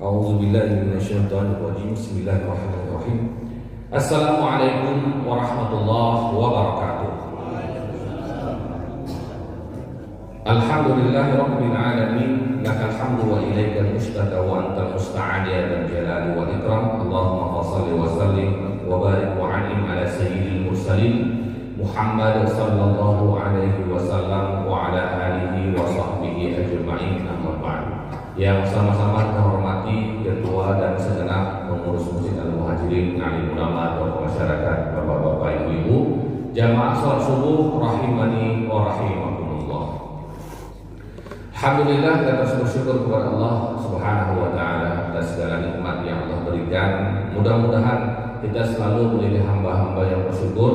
A'udzubillahi minasyaitonirrajim. Bismillahirrahmanirrahim. Assalamualaikum warahmatullahi wabarakatuh. Alhamdulillahirabbil alamin. Lakal hamdu wa ilaikal mustaka wa antal musta'an ya dzal jalali wal ikram. Allahumma shalli wa sallim wa barik wa anim ala sayyidil mursalin Muhammad sallallahu alaihi wasallam wa ala alihi wa sahbihi ajma'in. Amma ba'd. Yang sama-sama kita hormati ketua dan segenap pengurus Masjid Al-Muhajirin, alim ulama, tokoh masyarakat, bapak-bapak, ibu-ibu, jamaah salat subuh rahimani wa rahimakumullah. Alhamdulillah, kita bersyukur kepada Allah Subhanahu wa taala atas segala nikmat yang Allah berikan. Mudah-mudahan kita selalu menjadi hamba-hamba yang bersyukur,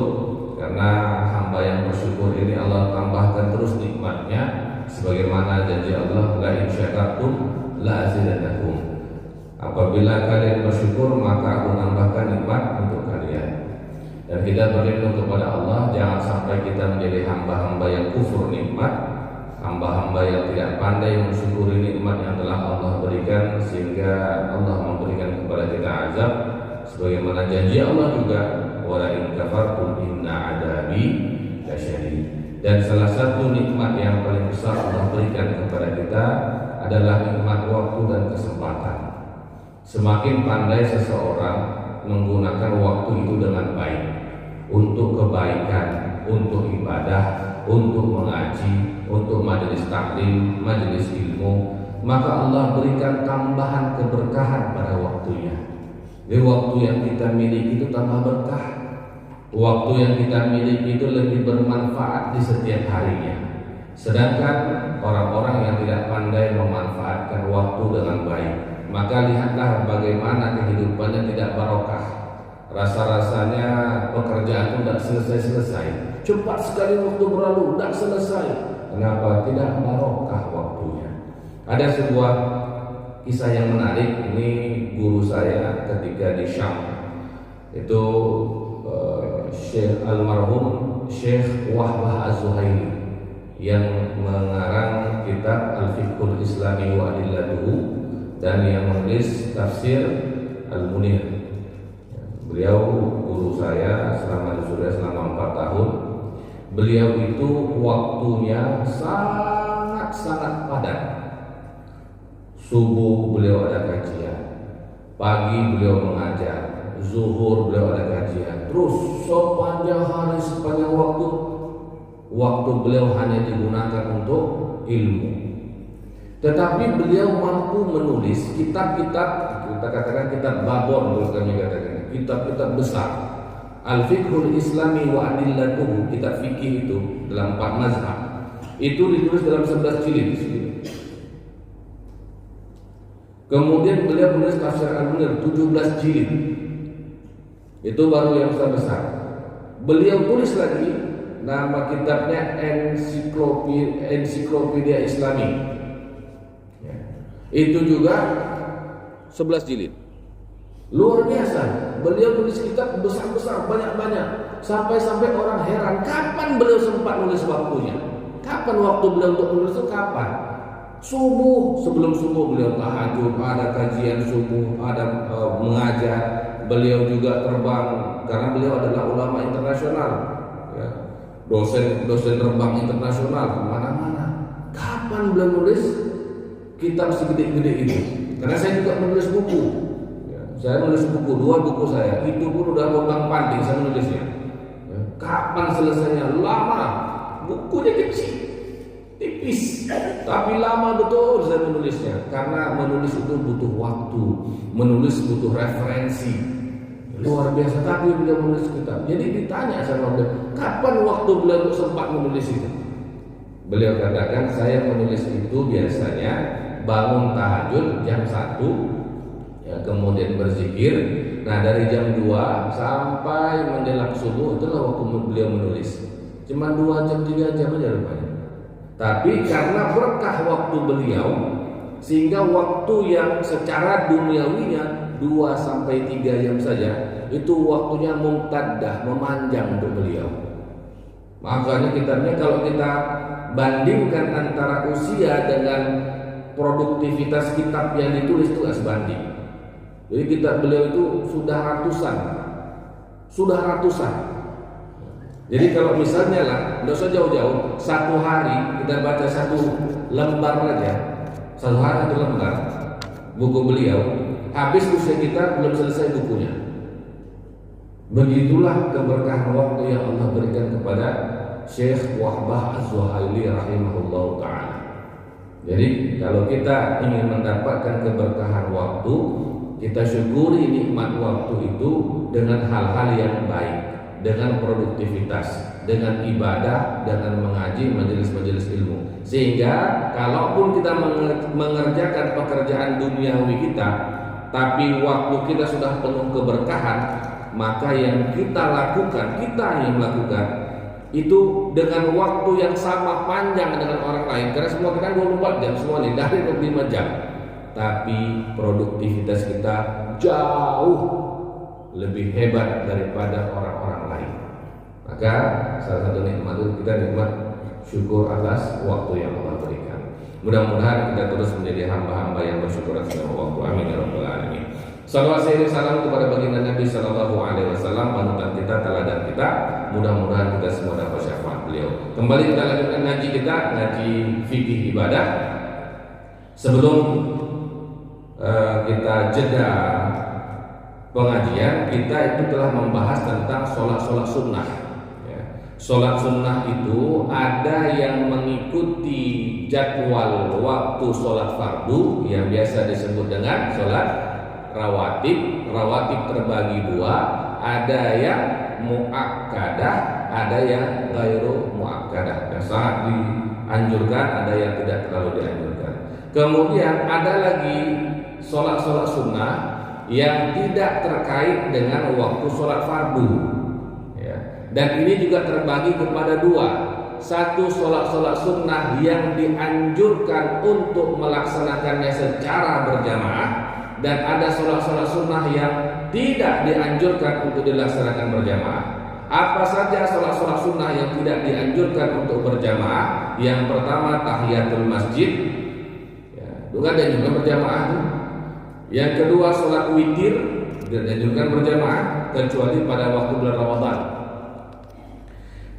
karena hamba yang bersyukur ini Allah tambahkan terus nikmatnya. Sebagaimana janji Allah, la in syakartum la azidannakum. Apabila kalian bersyukur, maka aku menambahkan nikmat untuk kalian. Dan kita berlindung kepada Allah, jangan sampai kita menjadi hamba-hamba yang kufur nikmat, hamba-hamba yang tidak pandai mensyukuri nikmat yang telah Allah berikan, sehingga Allah memberikan kepada kita azab. Sebagaimana janji Allah juga, wala in kafartum inna adabi lasyadid. Dan salah satu nikmat yang paling besar Allah berikan kepada kita adalah nikmat waktu dan kesempatan. Semakin pandai seseorang menggunakan waktu itu dengan baik, untuk kebaikan, untuk ibadah, untuk mengaji, untuk majelis taklim, majelis ilmu, maka Allah berikan tambahan keberkahan pada waktunya. Jadi waktu yang kita miliki itu tambah berkah. Waktu yang kita miliki itu lebih bermanfaat di setiap harinya. Sedangkan orang-orang yang tidak pandai memanfaatkan waktu dengan baik, maka lihatlah bagaimana kehidupannya tidak barokah. Rasa-rasanya pekerjaan itu tidak selesai-selesai. Cepat sekali waktu berlalu, tidak selesai. Kenapa? Tidak barokah waktunya. Ada sebuah kisah yang menarik. Ini guru saya ketika di Syam. Itu Syekh almarhum Syekh Wahbah Az-Zuhaili yang mengarang kitab Al-Fiqhul Islami wa Adillatuhu dan yang menulis tafsir Al-Munir. Beliau guru saya selama di Suriah selama 4 tahun. Beliau itu waktunya sangat-sangat padat. Subuh beliau ada kajian, pagi beliau mengajar, zuhur beliau ada kajian, terus sepanjang hari, sepanjang waktu beliau hanya digunakan untuk ilmu. Tetapi beliau mampu menulis kitab-kitab, kita katakan kitab babon, kami katakan kitab-kitab besar. Al-Fiqhul Islami wa Adillatuhu, kitab fikih itu dalam 4 mazhab, itu ditulis dalam 11 jilid. Kemudian beliau menulis tafsir Al-Munir 17 jilid. Itu baru yang besar. Beliau tulis lagi, nama kitabnya Ensiklopedia Islami. Ya. Itu juga 11 jilid. Luar biasa. Beliau tulis kitab besar-besar, banyak-banyak. Sampai-sampai orang heran, kapan beliau sempat nulis waktunya? Kapan waktu beliau untuk menulis itu kapan? Subuh, sebelum subuh beliau tahajud, ada kajian subuh, ada mengajar. Beliau juga terbang karena beliau adalah ulama internasional, ya. dosen terbang internasional kemana-mana. Kapan beliau nulis kitab segede-gede ini? Karena saya juga menulis buku, ya. Saya menulis buku, 2 buku saya, itu pun udah pontang-panting saya menulisnya. Ya. Kapan selesainya? Lama, bukunya kecil, tipis, tapi lama betul saya menulisnya. Karena menulis itu butuh waktu, menulis butuh referensi. Luar biasa, tapi beliau menulis kitab. Jadi ditanya sama beliau, kapan waktu beliau sempat menulis itu? Beliau katakan, saya menulis itu biasanya bangun tahajud jam 1, ya, kemudian berzikir. Nah dari jam 2 sampai menjelang subuh, itulah waktu beliau menulis. Cuma 2 jam, 3 jam aja rupanya. Tapi karena berkah waktu beliau, sehingga waktu yang secara duniawinya 2-3 jam saja, itu waktunya mumtaddah, memanjang untuk beliau. Makanya kitabnya kalau kita bandingkan antara usia dengan produktivitas kitab yang ditulis itu nggak sebanding. Jadi kitab beliau itu sudah ratusan. Jadi kalau misalnya lah, nggak usah jauh-jauh, satu hari kita baca satu lembar aja, satu hari satu lembar buku beliau, habis usia kita belum selesai bukunya. Begitulah keberkahan waktu yang Allah berikan kepada Syekh Wahbah Az-Zuhaili rahimahullah ta'ala. Jadi kalau kita ingin mendapatkan keberkahan waktu, kita syukuri nikmat waktu itu dengan hal-hal yang baik, dengan produktivitas, dengan ibadah, dengan mengaji majelis-majelis ilmu. Sehingga kalaupun kita mengerjakan pekerjaan duniawi kita, tapi waktu kita sudah penuh keberkahan, maka yang kita lakukan, itu dengan waktu yang sama panjang dengan orang lain. Karena semua kita 24 jam semua nih, dari 25 jam. Tapi produktivitas kita jauh lebih hebat daripada orang-orang lain. Maka salah satu nikmat itu kita nikmat syukur atas waktu yang Allah berikan. Mudah-mudahan kita terus menjadi hamba-hamba yang bersyukur atas waktu. Amin ya rabbal alamin. Salawat serta salam kepada baginda Nabi Sallallahu Alaihi Wasallam, panutan kita, teladan kita. Mudah-mudahan kita semua dapat syafaat beliau. Kembali kita lanjutkan ngaji kita, ngaji fikih ibadah. Sebelum kita jeda pengajian, kita itu telah membahas tentang sholat sunnah. Sholat sunnah itu ada yang mengikuti jadwal waktu sholat fardu yang biasa disebut dengan sholat rawatib. Rawatib terbagi dua, ada yang muakkadah, ada yang ghairu muakkadah, yang sangat dianjurkan, ada yang tidak terlalu dianjurkan. Kemudian ada lagi sholat sunnah yang tidak terkait dengan waktu sholat fardu, ya. Dan ini juga terbagi kepada dua. Satu, sholat sunnah yang dianjurkan untuk melaksanakannya secara berjamaah, dan ada sholat sunnah yang tidak dianjurkan untuk dilaksanakan berjamaah. Apa saja sholat sunnah yang tidak dianjurkan untuk berjamaah? Yang pertama, tahiyatul masjid, ya, bukan dianjurkan berjamaah. Yang kedua, sholat witir, tidak dianjurkan berjamaah kecuali pada waktu bulan Ramadan.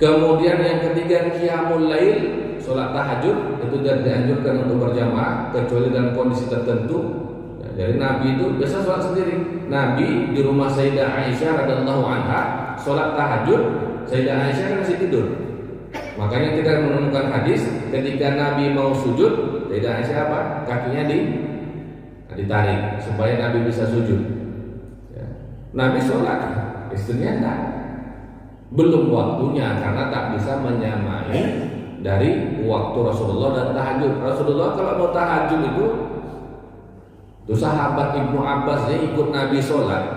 Kemudian yang ketiga, qiyamul lail, sholat tahajud, itu tidak dianjurkan untuk berjamaah kecuali dalam kondisi tertentu. Jadi Nabi itu biasa sholat sendiri. Nabi di rumah Sayyidah Aisyah radhiyallahu anha sholat tahajud, Sayyidah Aisyah kan masih tidur. Makanya kita menemukan hadis ketika Nabi mau sujud, Sayyidah Aisyah apa? Kakinya ditarik supaya Nabi bisa sujud. Ya. Nabi sholat, istrinya enggak. Belum waktunya karena tak bisa menyamai dari waktu Rasulullah dan tahajud. Rasulullah kalau mau tahajud itu sahabat Ibnu Abbas dia ikut Nabi sholat.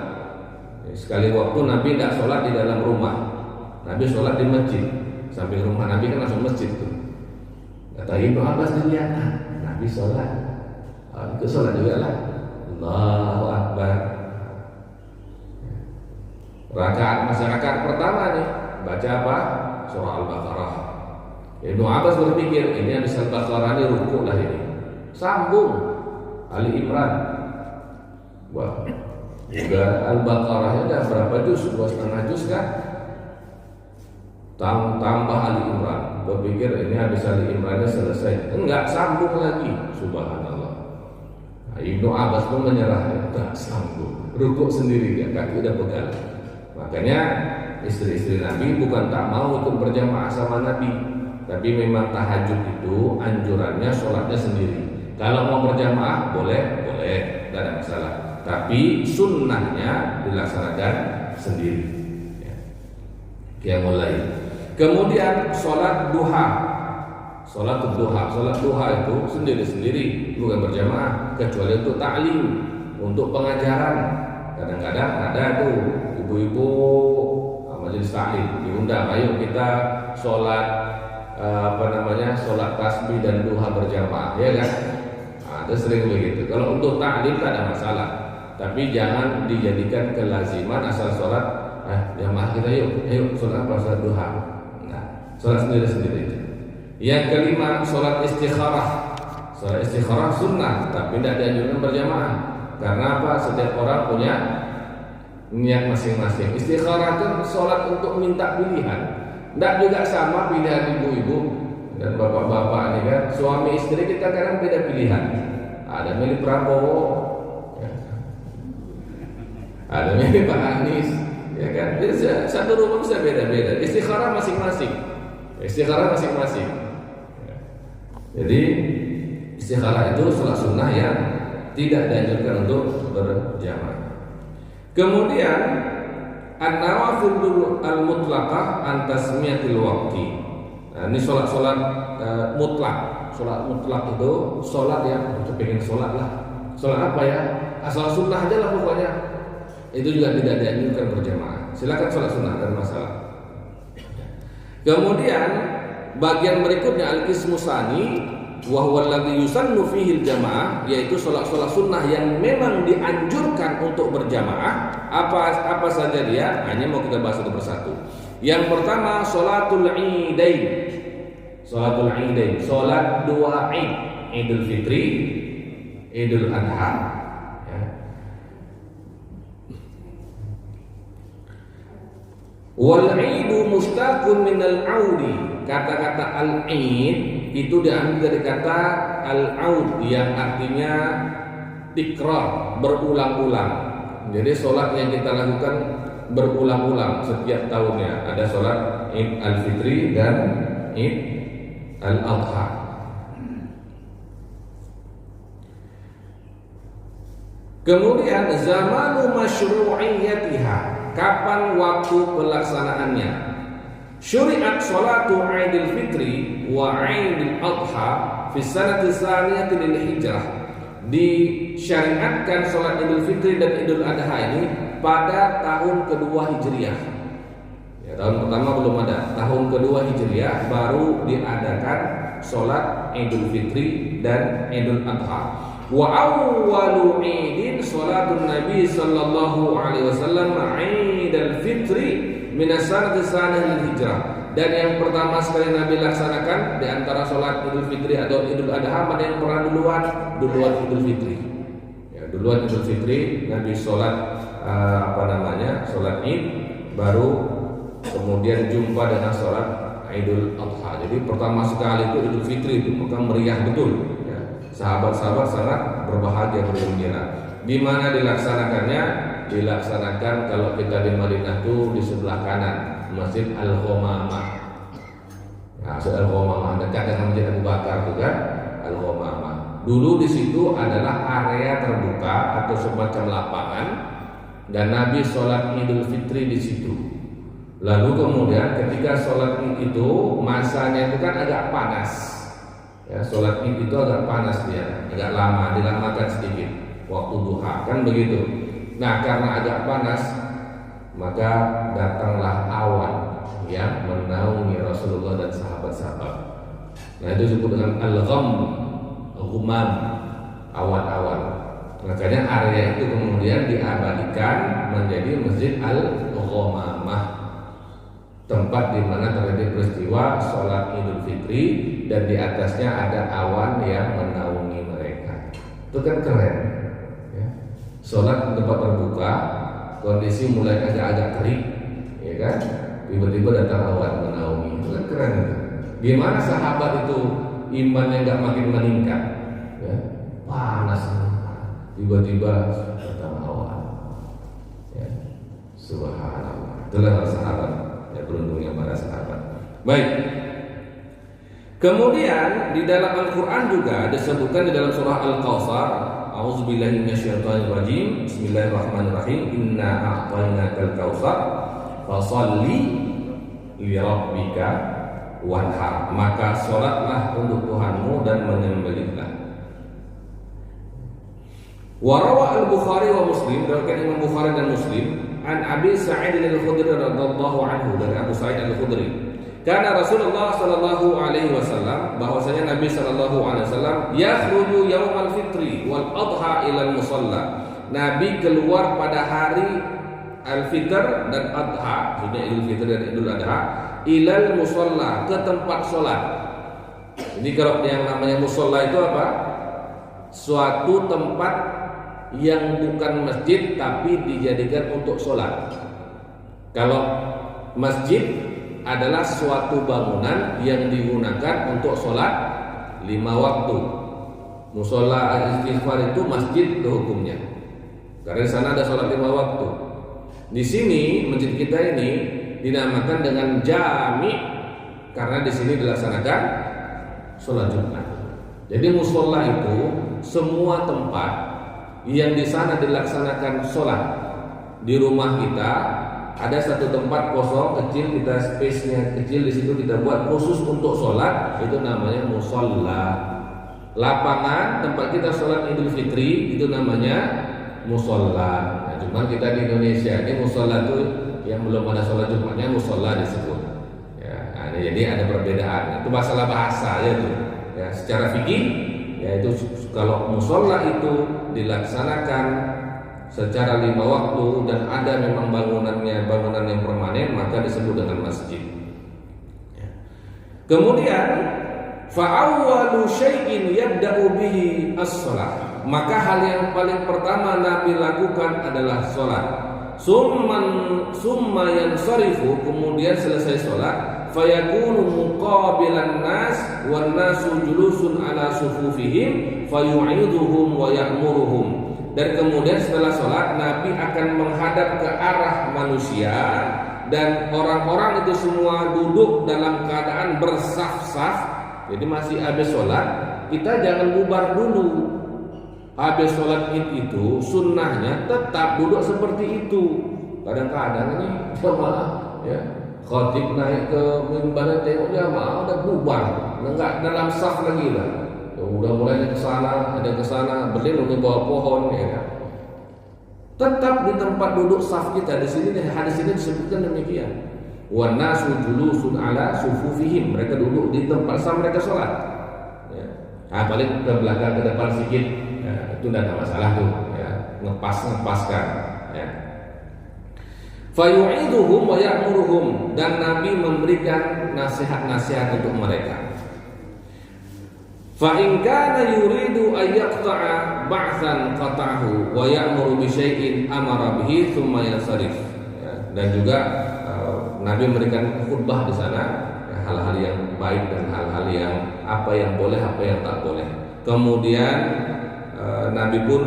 Sekali waktu Nabi tidak sholat di dalam rumah, Nabi sholat di masjid. Sambil rumah Nabi kan langsung masjid tuh. Kata Ibnu Abbas, dilihat Nabi sholat, ikut sholat juga lah. Allahu Akbar. Rakaat pertama nih baca apa? Surah Al-Baqarah. Ibnu Abbas berpikir ini habis Al-Baqarah ini rukuk lah ini. Sambung Ali Imran. Wah, juga Al-Baqarahnya udah berapa juz? 2,5 juz kan? Tambah Ali Imran. Berpikir ini habis Ali Imrannya selesai. Enggak, sambung lagi. Subhanallah. Nah, Ibnu Abbas pun menyerah. Tak sambung. Rukuk sendiri dia, kaki udah pegang. Makanya istri-istri Nabi bukan tak mau ikut berjamaah sama Nabi, tapi memang tahajud itu anjurannya sholatnya sendiri. Kalau mau berjamaah boleh, tidak ada masalah. Tapi sunnahnya dilaksanakan sendiri. Ya, mulai. Kemudian sholat duha. Sholat duha itu sendiri-sendiri, bukan berjamaah, kecuali untuk ta'lim, untuk pengajaran. Kadang-kadang ada tuh ibu-ibu majelis ta'lim diundang, ayo kita sholat sholat tasbih dan duha berjamaah, ya kan? Ada sering begitu. Kalau untuk ta'lim tak ada masalah, tapi jangan dijadikan kelaziman asal sholat jamaah kita yuk sholat apa? Sholat duha. Nah, sholat sendiri-sendiri. Yang kelima, sholat istikharah. Sholat istikharah sunnah, tapi tidak dianjurkan berjamaah. Karena apa? Setiap orang punya niat masing-masing. Istikharah itu sholat untuk minta pilihan. Tidak juga sama pilihan ibu-ibu dan bapak-bapak ini kan. Suami istri kita kadang beda pilihan. Ada milih Prabowo, ya. Ada milih Pak Anies, ya kan. Jadi satu rumah bisa beda-beda. Istikharah masing-masing. Istikharah masing-masing. Jadi istikharah itu sholat sunnah yang tidak dianjurkan untuk berjamaah. Kemudian an-nawafil al-mutlaqah an tasmiyatil waqti. Nah, ini sholat-sholat mutlak. Sholat mutlak itu sholat yang pengen sholat lah. Sholat apa ya? Asal sunnah aja lah pokoknya. Itu juga tidak dianjurkan berjamaah. Silakan sholat sunnah, dan masalah. Kemudian bagian berikutnya al-qismu tsani wa huwa alladhi yusannu fihi al-jamaah, yaitu sholat-sholat sunnah yang memang dianjurkan untuk berjamaah. Apa saja dia? Hanya mau kita bahas satu persatu. Yang pertama sholatul idain. Sholatul idain, sholat dua id, Idul Fitri, Idul Adha. Ya. Wal idu mustaqun minal audi. Kata-kata al-id itu diambil dari kata al-aud yang artinya tikrar, berulang-ulang. Jadi sholat yang kita lakukan berulang-ulang setiap tahunnya. Ada sholat Id al-Fitri dan Id al-Adha. Kemudian zamanu masyru'iyyatiha, kapan waktu pelaksanaannya. Syuri'at sholatu Idul Fitri wa Idul Adha fi sanati tsaniyati lil hijrah. Disyariatkan sholat Idul Fitri dan Idul Adha ini pada tahun kedua Hijriah. Ya, tahun pertama belum ada. Tahun kedua Hijriah baru diadakan sholat Idul Fitri dan Idul Adha. Wa awwalu idin sholatun Nabi sallallahu alaihi wasallam Idul Fitri min as-sanati tsaniyah lil hijrah. Dan yang pertama sekali Nabi laksanakan di antara sholat Idul Fitri atau Idul Adha, mana yang pernah duluan? Duluan Idul Fitri. Ya, duluan Idul Fitri Nabi sholat sholat Id, baru kemudian jumpa dengan sholat Idul Adha. Jadi pertama sekali itu Idul Fitri itu maka meriah betul. Ya. Sahabat-sahabat sangat berbahagia, bergembira. Di mana dilaksanakannya? Dilaksanakan kalau kita di Madinah itu di sebelah kanan Masjid Al-Ghamamah. Nah, Masjid Al-Ghamamah dekat dengan Masjid Abu Bakar juga Al-Ghamamah. Dulu di situ adalah area terbuka atau semacam lapangan, dan Nabi sholat Idul Fitri di situ. Lalu kemudian ketika sholat Id itu masanya itu kan agak panas. Ya, sholat Id itu agak panas dia, agak lama, dilamakan sedikit waktu duha kan begitu. Nah, karena agak panas, maka datanglah awan yang menaungi Rasulullah dan sahabat-sahabat. Nah, itu disebut dengan al-ghamam, awan-awan. Makanya area itu kemudian diabadikan menjadi Masjid Al-Ghamamah, tempat di mana terjadi peristiwa sholat Idul Fitri dan di atasnya ada awan yang menaungi mereka. Itu kan keren. Ya. Sholat di tempat terbuka, kondisi mulai agak-agak terik, ya kan? Tiba-tiba datang awan menaungi. Itu kan keren. Gimana sahabat itu imannya nggak makin meningkat? Ya. Panas, tiba-tiba datang awan. Ya. Subhanallah. Itulah sahabat. Ya, beruntungnya para sahabat. Baik. Kemudian di dalam Al-Quran juga disebutkan di dalam surah Al-Kautsar, a'udzubillahi minasyaitonirrajim, bismillahirrahmanirrahim, inna a'tainakal kautsar fasholli li rabbika wanhar, maka sholatlah untuk Tuhanmu dan menyembelihlah. Wa rawa Al-Bukhari wa Muslim, diriwayatkan Imam Bukhari dan Muslim, an Abi Sa'id Al-Khudri radhiyallahu anhu, dari Abu Sa'id Al-Khudri, karena Rasulullah sallallahu alaihi wasallam, bahwasanya Nabi sallallahu alaihi wasallam yakhruju yaumal fitri wal adha ila musalla. Nabi keluar pada hari Al-Fitr dan Adha, maksudnya Idul Fitri dan Idul Adha, ilal musalla, ke tempat sholat. Jadi kalau yang namanya musola itu apa? Suatu tempat yang bukan masjid tapi dijadikan untuk sholat. Kalau masjid adalah suatu bangunan yang digunakan untuk sholat 5 waktu. Musola istighfar itu masjid itu hukumnya. Karena di sana ada sholat 5 waktu. Di sini masjid kita ini dinamakan dengan jami karena di sini dilaksanakan sholat Jumat. Jadi musola itu semua tempat yang di sana dilaksanakan sholat. Di rumah kita ada satu tempat kosong kecil, kita space-nya kecil, di situ kita buat khusus untuk sholat, itu namanya musola. Lapangan tempat kita sholat Idul Fitri itu namanya musola. Nah, cuma kita di Indonesia ini musola itu yang belum ada sholat Jumatnya musola disebut. Ya, nah, jadi ada perbedaan. Itu masalah bahasa ya tuh. Ya, secara fikih yaitu kalau musola itu dilaksanakan secara 5 waktu dan ada memang bangunan yang permanen, maka disebut dengan masjid. Ya. Kemudian fa'awwalu syai'in yabda'u bihi as-shalah. Maka hal yang paling pertama Nabi lakukan adalah sholat. Summa yansarifu, kemudian selesai sholat, fayakunu muqabilan nas wan nasu julusun ala sufufihim fayu'iduhum wa ya'muruhum. Dan kemudian setelah sholat Nabi akan menghadap ke arah manusia dan orang-orang itu semua duduk dalam keadaan bersaf-saf. Jadi masih habis sholat, kita jangan bubar dulu. Habis sholat id itu sunnahnya tetap duduk seperti itu. Kadang-kadang ini jamaah ya, khatib naik ke mimbar tengok jamaah udah bubar, enggak dalam saf lagi lah. Udah mulai ke sana, ada ke sana, berlindung di bawah pohon ya kan. Tetap di tempat duduk saf kita. Di sini hadis ini disebutkan demikian. Wan nasu julusun ala sufufihim, mereka duduk di tempat saf mereka sholat. Ya. Nah, paling ke belakang ke depan sedikit. Ya, itu tidak ada masalah tuh ya, ngepaskan ya. Fayu'iduhum wa ya'muruhum, dan Nabi memberikan nasihat-nasihat untuk mereka. Fa in kana yuridu ay yaqta'a ba'than qata'ahu wa ya'muru bi syai'in amara bihi thumma yansarif. Ya, dan juga Nabi memberikan khutbah di sana, ya, hal-hal yang baik dan hal-hal yang apa yang boleh, apa yang tak boleh. Kemudian Nabi pun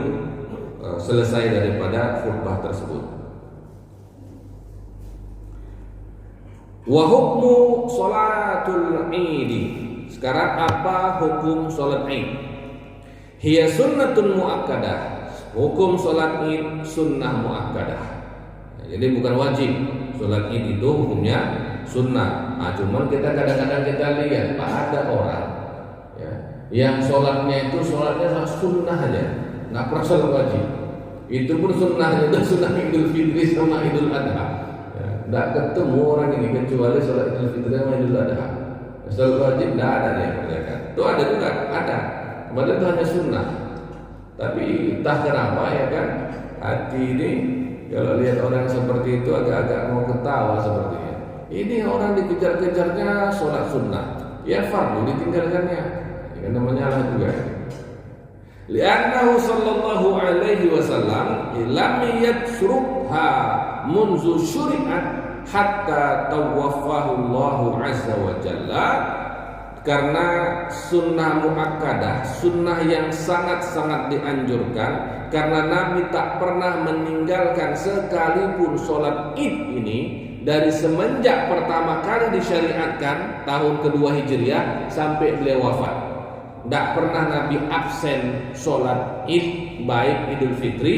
selesai daripada khutbah tersebut. Wa hukmu sholatul Id. Sekarang apa hukum sholat Id? Hiya sunnatun muakkadah. Hukum sholat Id sunnah muakkadah. Jadi bukan wajib. Sholat Id itu hukumnya sunnah. Nah, cuman kita kadang-kadang kita lihat ada orang ya, yang sholatnya itu sholatnya sunnah aja, nggak pernah sholat wajib. Itu pun sunnahnya itu sunnah Idul Fitri sama Idul Adha. Ya, nggak ketemu orang ini kecuali sholat Idul Fitri sama Idul Adha. Sholat wajib nggak ada nih kerjakan. Itu ada juga ada. Padahal itu hanya sunnah. Tapi entah kenapa ya kan hati ini kalau lihat orang seperti itu agak-agak mau ketawa sepertinya. Ini orang dikejar-kejarnya sholat sunnah, ya fardu ditinggalkannya. Ini namanya lah juga. Li'annahu sallallahu alaihi wasallam lam yatrukha munzu syuri'at hatta tawaffahu Allahu azza wa jalla. Karena sunnah muakkadah, sunnah yang sangat-sangat dianjurkan, karena Nabi tak pernah meninggalkan sekalipun sholat Id ini dari semenjak pertama kali disyariatkan tahun kedua Hijriah sampai beliau wafat. Tidak pernah Nabi absen sholat Id, baik Idul Fitri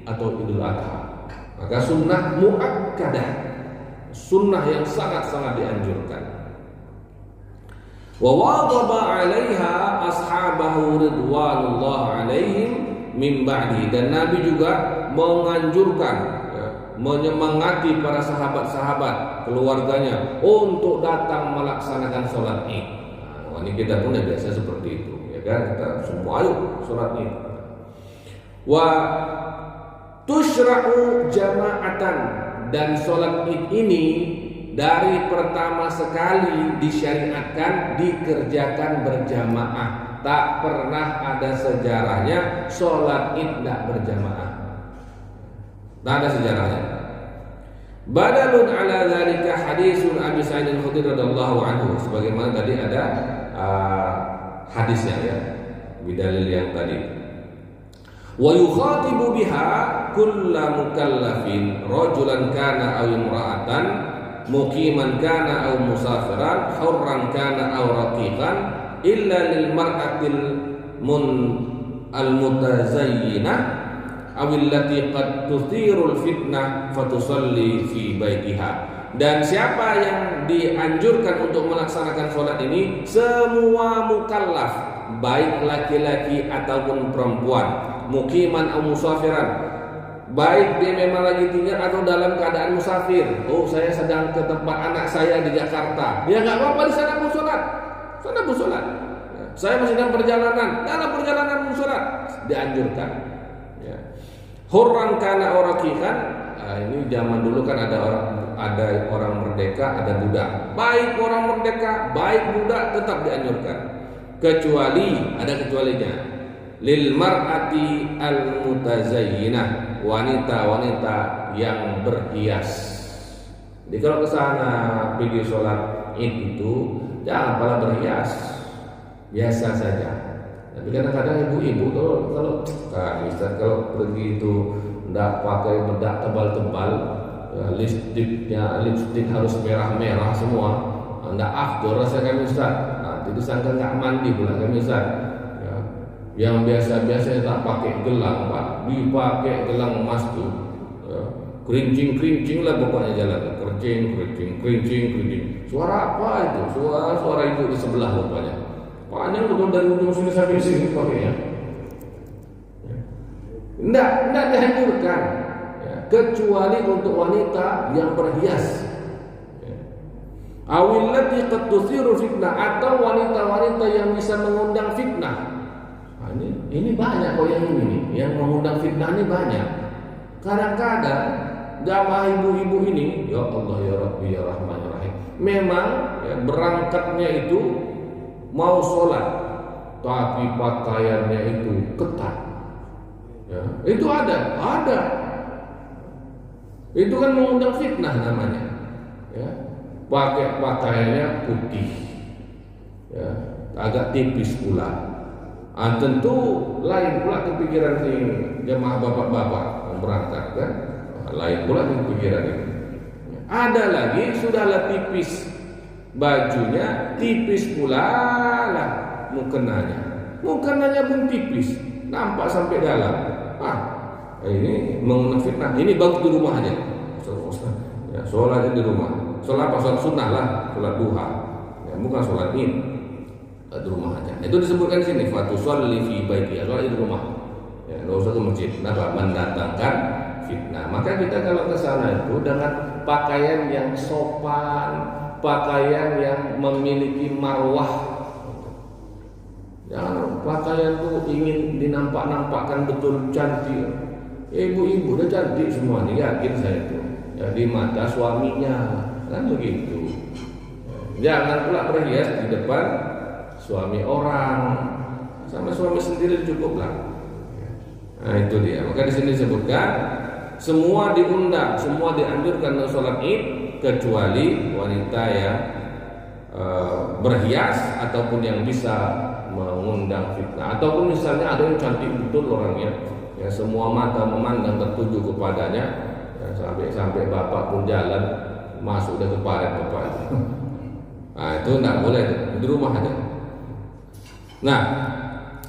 atau Idul Adha. Maka sunnah muakkadah, sunnah yang sangat-sangat dianjurkan. Wa wadaba 'alaiha ashabahu ridwanullah 'alaihim min ba'di, dan Nabi juga menganjurkan ya, menyemangati para sahabat-sahabat keluarganya untuk datang melaksanakan sholat Id. Nah, ini kita pun biasa seperti itu ya kan, kita semua ayo sholat Id. Wa tushra'u jama'atan, dan sholat Id ini dari pertama sekali disyariatkan dikerjakan berjamaah. Tak pernah ada sejarahnya sholat id tidak berjamaah. Tak ada sejarahnya. Badalun ala dzalika hadisun Abi Sa'id al-Khudri radhiyallahu anhu. Sebagaimana tadi ada hadisnya ya, bidalil yang tadi. Wa yukhatibu biha kullu mukallafin rajulan kana aw imra'atan muqiman kana aw musafiran hurran kana aw raqiqan illa lil mar'atil al-mutazayyinah awillati qad tuthirul fitnah fatusalli fi baitiha. Dan siapa yang dianjurkan untuk melaksanakan sholat ini? Semua mukallaf, baik laki-laki ataupun perempuan, muqiman atau musafiran, baik dia memang lagi tinggal atau dalam keadaan musafir. Oh, saya sedang ke tempat anak saya di Jakarta, ya nggak apa-apa di sana pun sholat. Sana pun sholat. Saya masih dalam perjalanan pun sholat, dianjurkan. Ya. Hurran kana orakikan. Ini zaman dulu kan ada orang merdeka, ada budak. Baik orang merdeka, baik budak tetap dianjurkan. Kecuali ada kecualinya. Lil mar'ati al mutazayyinah, wanita-wanita yang berhias. Jadi kalau ke sana pergi sholat Id itu jangan malah berhias, biasa saja. Tapi kadang-kadang ibu-ibu kalau pergi itu tidak pakai bedak tebal-tebal, ya, lipstik harus merah-merah semua, tidak afdol rasa kami Ustaz. Nanti disangka nggak mandi pula kami Ustaz. Ya. Yang biasa-biasa tak pakai gelang Pak, dipakai gelang emas tuh, ya. Kerincing lah pokoknya jalan, kerincing. Suara apa itu? Suara ibu di sebelah rupanya. Panjang betul dari ujung sini sampai sini pakainya. Tidak dianjurkan, ya, kecuali untuk wanita yang berhias. Awillati qad tuthiru fitnah, atau wanita-wanita yang bisa mengundang fitnah. Nah, ini banyak kok yang ini, yang mengundang fitnah ini banyak. Kadang-kadang jamaah ibu-ibu ini, ya Allah ya Rabbi ya Rahman ya Rahim, memang ya, berangkatnya itu mau sholat, tapi pakaiannya itu ketat. Ya, itu ada. Itu kan mengundang fitnah namanya. Ya, pakai pakaiannya putih, ya, agak tipis pula. Tentu lain pula kepikiran si jemaah bapak-bapak yang berangkat kan, lain pula kepikiran itu. Ada lagi sudahlah tipis bajunya, tipis pula lah mukenanya pun tipis, nampak sampai dalam. Ini mengundang fitnah. Ini bagus di rumah aja. Ya, sholat di rumah. Sholat apa? Sholat sunnah lah, sholat duha. Ya, bukan sholat Id. Di rumah aja. Itu disebutkan di sini. Fatusalli fi baitiha, sholat di rumah. Ya, nggak usah ke masjid. Kenapa? Mendatangkan fitnah. Maka kita kalau ke sana itu dengan pakaian yang sopan, pakaian yang memiliki marwah. Jangan pakaian itu ingin dinampak-nampakkan betul cantik. Ibu-ibu udah cantik semuanya, yakin saya itu. Ya, di mata suaminya kan begitu. Jangan pula berhias di depan suami orang, sama suami sendiri cukuplah. Nah itu dia. Maka di sini disebutkan semua diundang, semua dianjurkan untuk sholat Id kecuali wanita yang berhias ataupun yang bisa mengundang fitnah, ataupun misalnya ada yang cantik betul orangnya, ya semua mata memandang tertuju kepadanya, ya, sampai bapak pun jalan masuk udah keparet bapak. Nah itu tidak boleh, di rumah aja. Nah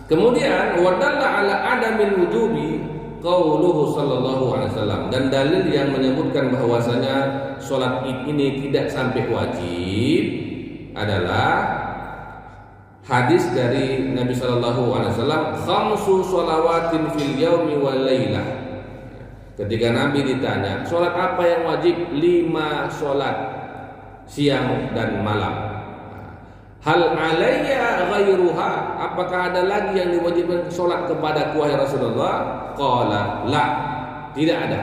kemudian wadalla ala adamil wujubi qauluhu sallallahu alaihi wasallam, dan dalil yang menyebutkan bahwasanya sholat Id ini tidak sampai wajib adalah hadis dari Nabi sallallahu alaihi wasallam, khamsu sholawatin fil yaumi wal lailah. Ketika Nabi ditanya, sholat apa yang wajib? 5 sholat siang dan malam. Hal alayya ghairuha, apakah ada lagi yang diwajibkan sholat kepada wahai Rasulullah? Qala la, tidak ada.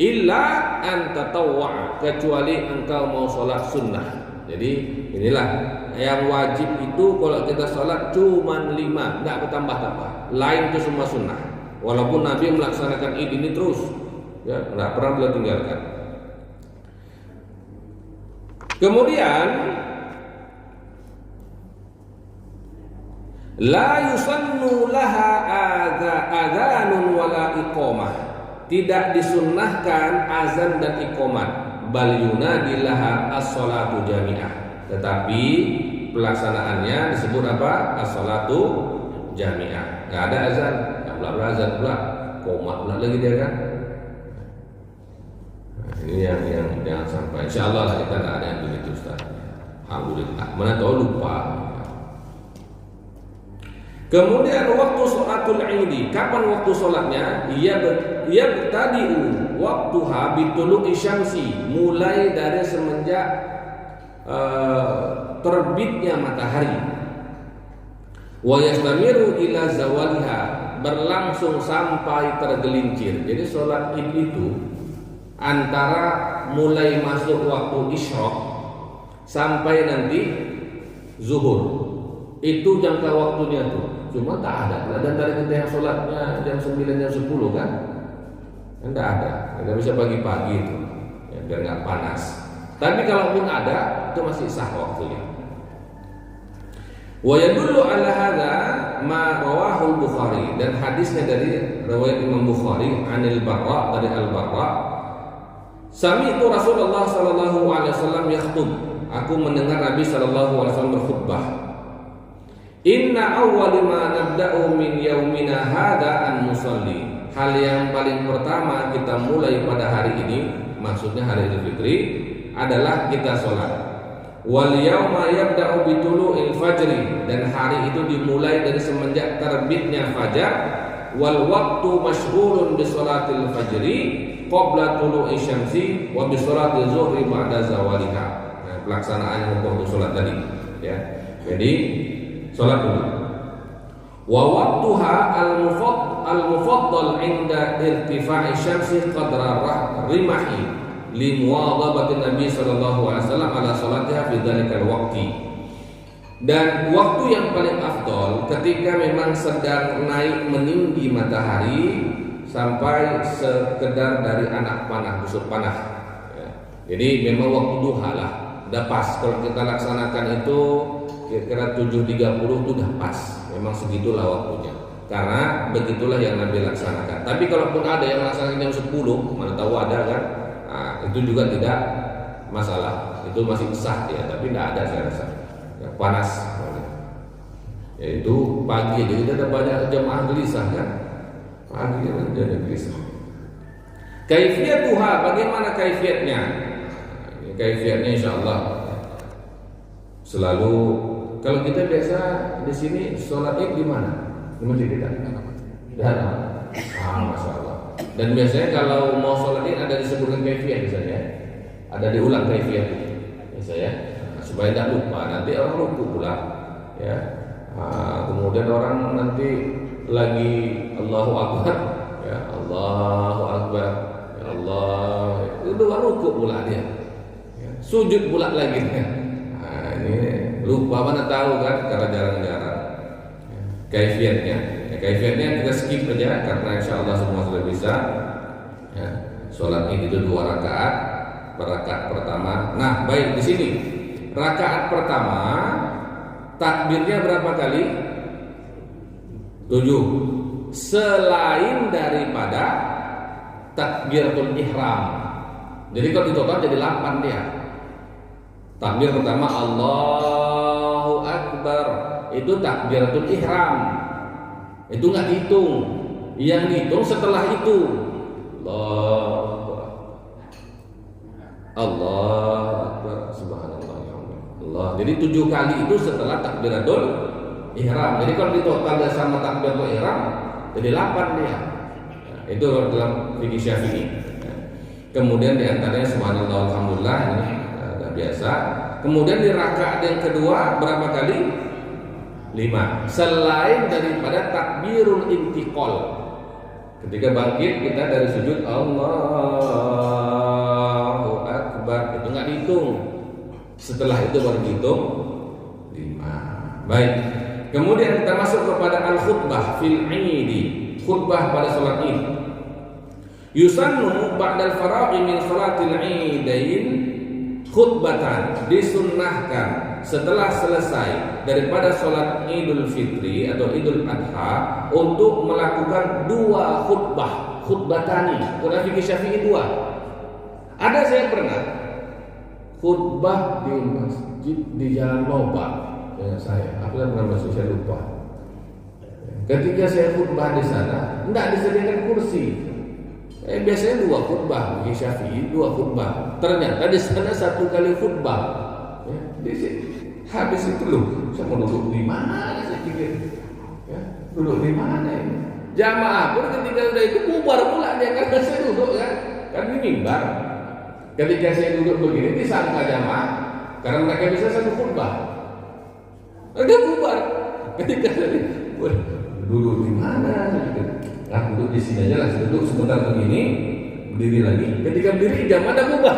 Illa an tatawwa, kecuali engkau mau sholat sunnah. Jadi inilah yang wajib itu kalau kita sholat cuma 5, enggak bertambah-tambah. Lain itu semua sunnah. Walaupun Nabi melaksanakan Id ini terus, ya, enggak pernah beliau tinggalkan. Kemudian la yusannu laha adzanun wala iqamah, tidak disunnahkan azan dan iqamat, bal yunadi laha as-shalatu jami'ah, tetapi pelaksanaannya disebut apa? As-shalatu jami'ah. Enggak ada azan, enggak pula azan pula, iqamat pula lagi dia kan. Ini yang jangan sampai. Insyaallah lah kita enggak ada yang begitu Ustaz. Alhamdulillah. Mana tahu lupa. Kemudian waktu sholatul Idi, kapan waktu sholatnya? Ia bertadiu waktuha bitulu'i syamsi, mulai dari semenjak terbitnya matahari. Wa yastamiru ila zawaliha, berlangsung sampai tergelincir. Jadi sholat Id itu antara mulai masuk waktu isyraq sampai nanti zuhur. Itu jangka waktunya tuh. Cuma tak ada. Dan dari kita yang sholatnya jam 9 jam 10 kan? Enggak ada. Enggak bisa pagi-pagi itu. Ya, biar enggak panas. Tapi kalaupun ada, itu masih sah waktunya. Wa yadullu ala hadza ma rawahu al-Bukhari, dan hadisnya dari riwayat Imam Bukhari anil Barra, dari Al-Barra, sami'tu Rasulullah sallallahu alaihi wasallam yakhutub, aku mendengar Nabi sallallahu alaihi wasallam berkhutbah. Inna awwal ma nabda'u min yaumina hadza an nusalli, hal yang paling pertama kita mulai pada hari ini, maksudnya hari Idul Fitri, adalah kita sholat. Wal yauma yabda'u bitulu'il fajri, dan hari itu dimulai dari semenjak terbitnya fajar. Wal waktu masyghulun bi sholatil fajri qabla tulu'i syamsi wa bi sholatil zuhri ba'da zawaliha. Nah, pelaksanaan waktu sholat tadi, ya. Jadi sholat dulu. Wa waqtuha al-mufaddal 'inda irtifa'i syamsi qadra rimahi li muwadhabati Nabi sallallahu alaihi wasallam ala salatiha fi dzalikal waqti. Dan waktu yang paling afdol ketika memang sedang naik meninggi matahari sampai sekedar dari anak panah, busur panah, ya. Jadi memang waktu duha lah, udah pas. Kalau kita laksanakan itu kira-kira 7.30 itu udah pas. Memang segitulah waktunya, karena begitulah yang Nabi laksanakan. Tapi kalaupun ada yang laksanakan jam 10, mana tahu ada kan, nah, itu juga tidak masalah, itu masih sah ya, tapi tidak ada saya rasa ya, panas yaitu pagi. Jadi ada banyak jemaah gelisah kan, pagi ada gelisah. Kaifiyatuha, bagaimana kaifiatnya? Kaifiatnya insyaallah selalu, kalau kita biasa di sini sholat Id di mana? Di masjid kita. Masya Allah. Dan biasanya kalau mau sholat Id ada disebutkan kaifiyah misalnya, ada diulang kaifiyah biasanya, supaya tidak lupa. Nanti orang lupa pula, ya. Kemudian orang nanti lagi Allahu Akbar, ya Allahu Akbar, ya Allah, itu ruku pula dia, ya. Sujud pula lagi. Nah, ini lupa, mana tahu kan, karena jarang-jarang. Kaifiatnya, ya, kaifiatnya kita skip aja karena insya Allah semua sudah bisa. Ya, sholat ini itu 2 rakaat, rakaat pertama. Nah, baik, di sini rakaat pertama takbirnya berapa kali? 7. Selain daripada takbiratul ihram. Jadi kalau ditotal jadi 8 dia. Takbir pertama Allahu Akbar, itu takbiratul ihram. Itu enggak dihitung. Yang dihitung setelah itu. Allahu Akbar, subhanallah, Allah. Jadi 7 kali itu setelah takbiratul ihram. Jadi kalau ditotal sama takbiratul ihram jadi 8 dia. Ya, itu dalam fikih Syafi'i. Ya. Kemudian di antaranya subhanallah, alhamdulillah, ini agak biasa. Kemudian di rakaat yang kedua berapa kali? 5. Selain daripada takbirul intiqal. Ketika bangkit kita dari sujud, Allah Akbar, itu nggak dihitung. Setelah itu baru dihitung 5. Baik. Kemudian kita masuk kepada al-khutbah fil 'idi, khutbah pada salat Id. Yusannu ba'dal faraghi min salatil 'idain khutbatan, disunnahkan setelah selesai daripada salat Idul Fitri atau Idul Adha untuk melakukan 2 khutbah, khutbatani. Qur'an fikih Syafi'i 2. Ada saya pernah khutbah di masjid di Jalan Lobak dengan saya. Aku kan pernah masuk, saya lupa. Ketika saya khutbah di sana, tidak disediakan kursi. Biasanya 2 khutbah bagi Syafi'i, 2 khutbah. Ternyata di sana 1 kali khutbah. Ya, habis itu loh, saya mau duduk di mana? Saya pikir, ya, duduk di mana ini? Jamaah pun ketika udah itu bubar pula dia, karena saya duduk kan di mimbar. Ketika saya duduk begini disangka jamaah, karena mereka bisa 1 khutbah. Mereka bubar. Ketika saya duduk di mana? Nah, duduk di sini aja lah, duduk sebentar begini, berdiri lagi. Ketika berdiri jamaah bubar,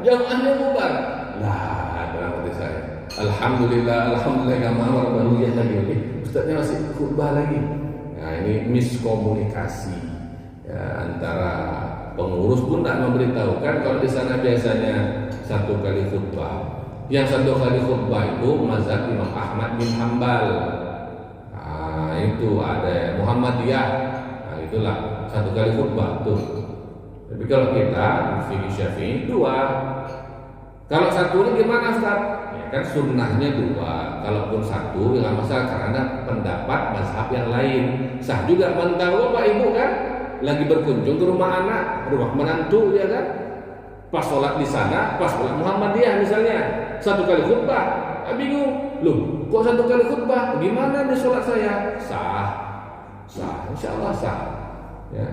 jamaahnya bubar. Lah, dalam hati saya, alhamdulillah jamaah baru lihat lagi. Oke, ustaznya masih khutbah lagi. Nah, ini miskomunikasi ya, antara pengurus pun tidak memberitahukan kalau di sana biasanya 1 kali khutbah. Yang 1 kali khutbah itu mazhab Imam Ahmad bin Hambal. Nah, itu ada Muhammadiyah. Nah, itulah 1 kali khutbah tuh. Tapi kalau kita fikih Syafi'i 2. Kalau 1 ini gimana Ustaz? Ya kan sunnahnya 2. Kalaupun 1 ya nggak masalah karena pendapat mazhab yang lain. Sah juga. Tahu Bapak Ibu kan lagi berkunjung ke rumah anak, rumah menantu ya kan? Pas sholat di sana, pas sholat Muhammadiyah misalnya 1 kali khutbah, bingung, loh kok 1 kali khutbah? Gimana nih sholat saya? Sah, insya Allah sah. Ya,